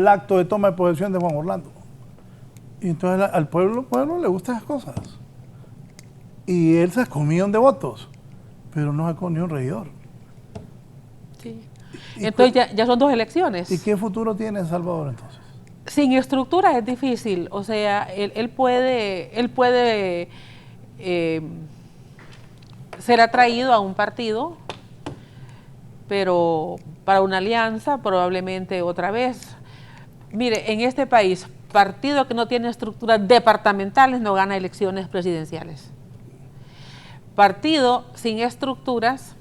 acto de toma de posesión de Juan Orlando. Y entonces al pueblo le gustan esas cosas. Y él sacó 1 millón de votos, pero no sacó ni un regidor. Sí. Entonces ya son 2 elecciones. ¿Y qué futuro tiene El Salvador entonces? Sin estructura es difícil. O sea, él puede ser atraído a un partido, pero para una alianza probablemente otra vez. Mire, en este país, partido que no tiene estructuras departamentales no gana elecciones presidenciales. Partido sin estructuras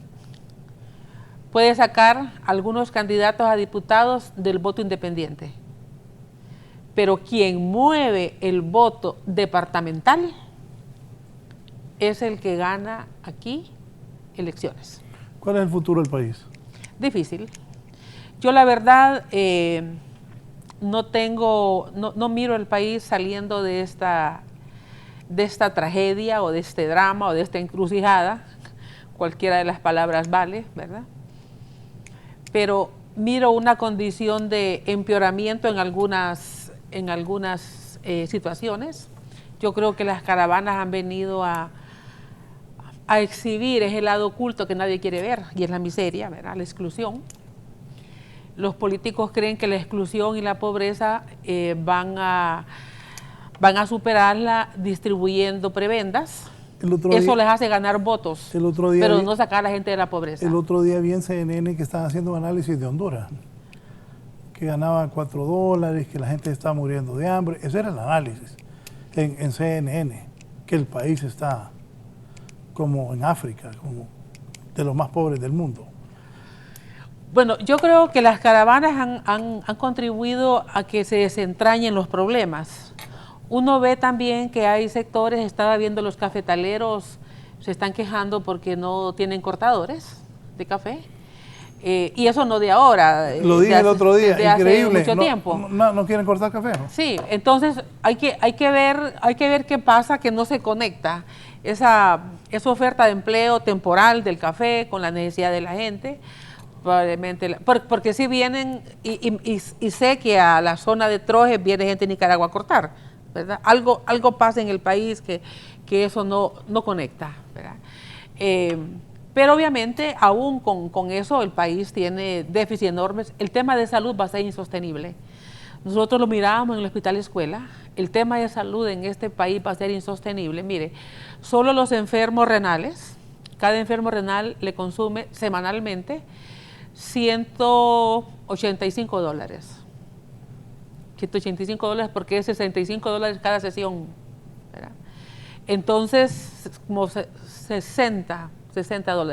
puede sacar algunos candidatos a diputados del voto independiente. Pero quien mueve el voto departamental es el que gana aquí elecciones. ¿Cuál es el futuro del país? Difícil. Yo la verdad no miro el país saliendo de esta tragedia o de este drama o de esta encrucijada, cualquiera de las palabras vale, ¿verdad? Pero miro una condición de empeoramiento en algunas situaciones. Yo creo que las caravanas han venido a exhibir ese lado oculto que nadie quiere ver, y es la miseria, ¿verdad? La exclusión. Los políticos creen que la exclusión y la pobreza van a superarla distribuyendo prebendas. Eso les hace ganar votos, pero no sacar a la gente de la pobreza. El otro día vi en CNN que estaban haciendo un análisis de Honduras, que ganaba $4, que la gente está muriendo de hambre. Ese era el análisis en CNN, que el país está como en África, como de los más pobres del mundo. Bueno, yo creo que las caravanas han contribuido a que se desentrañen los problemas. Uno ve también que hay sectores, estaba viendo los cafetaleros, se están quejando porque no tienen cortadores de café. Y eso no de ahora. Lo dije el otro día, increíble. Hace mucho tiempo. No quieren cortar café, ¿no? Sí, entonces hay que ver qué pasa, que no se conecta esa oferta de empleo temporal del café con la necesidad de la gente. Probablemente, porque si vienen, y sé que a la zona de Trojes viene gente de Nicaragua a cortar, ¿verdad? Algo pasa en el país que eso no conecta, ¿verdad? Pero obviamente, aún con eso, el país tiene déficits enormes. El tema de salud va a ser insostenible. Nosotros lo mirábamos en el hospital escuela. El tema de salud en este país va a ser insostenible. Mire, solo los enfermos renales, cada enfermo renal le consume semanalmente $185. $185 porque es $65 cada sesión, ¿verdad? Entonces, como $60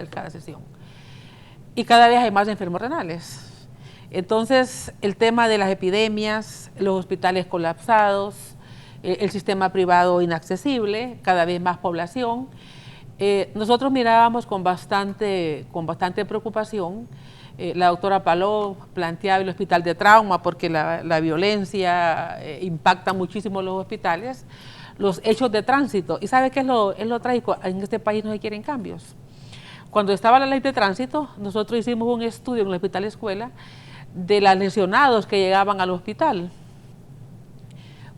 cada sesión. Y cada vez hay más enfermos renales. Entonces, el tema de las epidemias, los hospitales colapsados, el sistema privado inaccesible, cada vez más población. Nosotros mirábamos con bastante preocupación. La doctora Paló planteaba el hospital de trauma porque la violencia impacta muchísimo los hospitales, los hechos de tránsito. ¿Y sabe qué es lo trágico? En este país no se quieren cambios. Cuando estaba la ley de tránsito, nosotros hicimos un estudio en el hospital escuela de los lesionados que llegaban al hospital,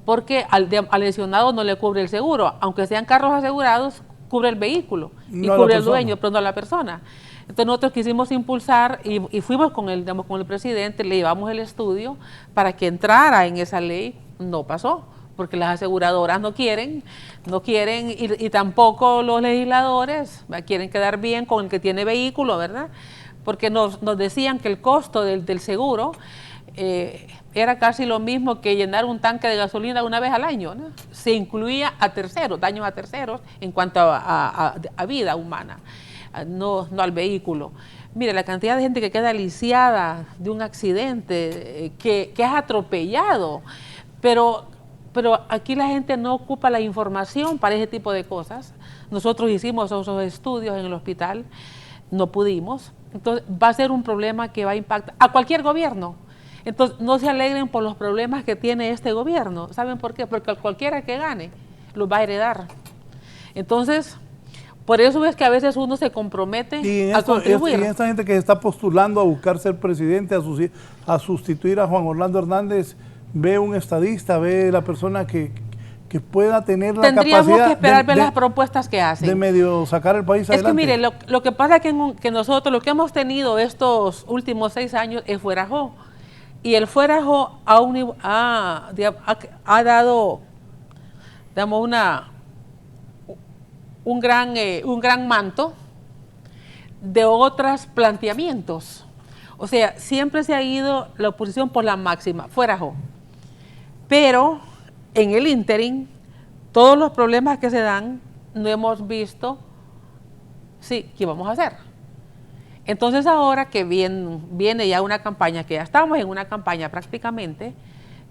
porque al lesionado no le cubre el seguro, aunque sean carros asegurados, cubre el vehículo y cubre el dueño, pero no a la persona. Entonces nosotros quisimos impulsar y fuimos con el presidente, le llevamos el estudio para que entrara en esa ley. No pasó, porque las aseguradoras no quieren y tampoco los legisladores quieren quedar bien con el que tiene vehículo, ¿verdad? Porque nos decían que el costo del seguro era casi lo mismo que llenar un tanque de gasolina una vez al año, ¿no? Se incluía a terceros, daños a terceros en cuanto a vida humana, no al vehículo. Mire, la cantidad de gente que queda lisiada de un accidente, que es atropellado, pero aquí la gente no ocupa la información para ese tipo de cosas. Nosotros hicimos esos estudios en el hospital, no pudimos. Entonces va a ser un problema que va a impactar a cualquier gobierno. Entonces no se alegren por los problemas que tiene este gobierno. ¿Saben por qué? Porque cualquiera que gane los va a heredar. Entonces, por eso es que a veces uno se compromete a contribuir. Y esta gente que está postulando a buscar ser presidente, a sustituir a Juan Orlando Hernández, ve un estadista, ve la persona que pueda tener la capacidad. Tendríamos que esperar ver las propuestas que hacen. De medio sacar el país adelante. Es que mire, lo que pasa es que nosotros lo que hemos tenido estos últimos 6 años es Fuerajó. Y el Fuerajó ha dado, digamos, un gran manto de otros planteamientos. O sea, siempre se ha ido la oposición por la máxima, Fuerajó. Pero en el ínterin, todos los problemas que se dan, no hemos visto, ¿qué vamos a hacer? Entonces ahora que viene ya una campaña, que ya estamos en una campaña prácticamente,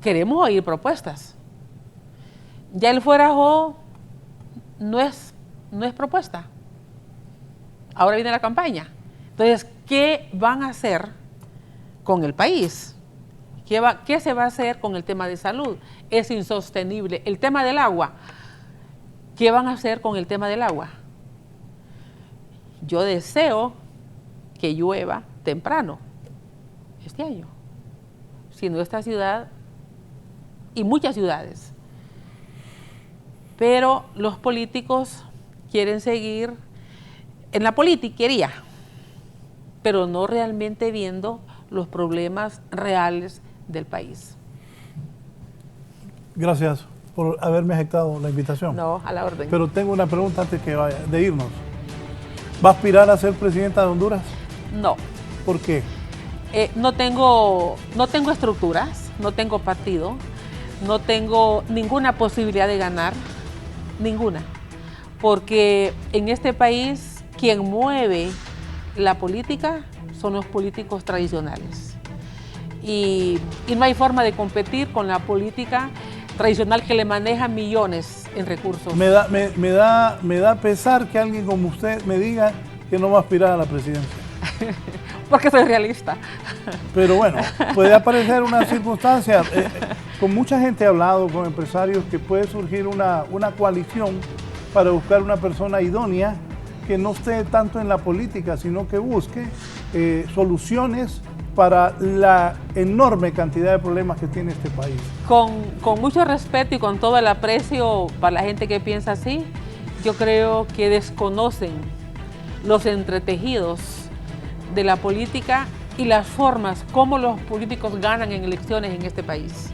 queremos oír propuestas. Ya el Fuerajó no es propuesta. Ahora viene la campaña. Entonces, ¿qué van a hacer con el país? ¿Qué se va a hacer con el tema de salud? Es insostenible. El tema del agua, ¿qué van a hacer con el tema del agua? Yo deseo que llueva temprano este año, si nuestra ciudad y muchas ciudades. Pero los políticos quieren seguir en la politiquería, pero no realmente viendo los problemas reales del país. Gracias por haberme aceptado la invitación. No, a la orden. Pero tengo una pregunta antes de irnos. ¿Va a aspirar a ser presidenta de Honduras? No. ¿Por qué? No tengo estructuras, no tengo partido, no tengo ninguna posibilidad de ganar, ninguna. Porque en este país quien mueve la política son los políticos tradicionales. Y no hay forma de competir con la política tradicional que le maneja millones en recursos. Me da pesar que alguien como usted me diga que no va a aspirar a la presidencia. Porque soy realista. Pero bueno, puede aparecer una circunstancia. Con mucha gente he hablado, con empresarios, que puede surgir una coalición para buscar una persona idónea que no esté tanto en la política, sino que busque soluciones para la enorme cantidad de problemas que tiene este país. Con mucho respeto y con todo el aprecio para la gente que piensa así, yo creo que desconocen los entretejidos de la política y las formas como los políticos ganan en elecciones en este país.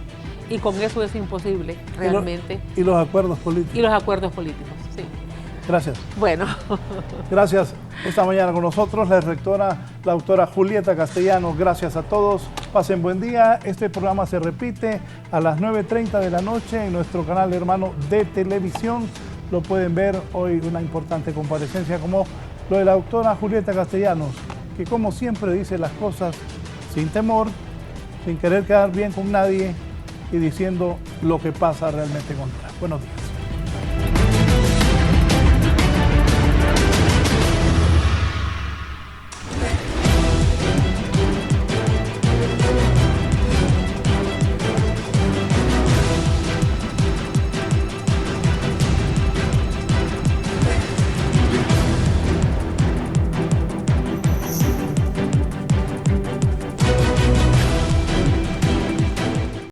Y con eso es imposible, realmente. Y los acuerdos políticos. Y los acuerdos políticos, sí. Gracias. Bueno. Gracias. Esta mañana con nosotros la rectora, la doctora Julieta Castellanos. Gracias a todos. Pasen buen día. Este programa se repite a las 9:30 de la noche en nuestro canal hermano de televisión. Lo pueden ver hoy, una importante comparecencia como lo de la doctora Julieta Castellanos, que como siempre dice las cosas sin temor, sin querer quedar bien con nadie y diciendo lo que pasa realmente contra. Buenos días.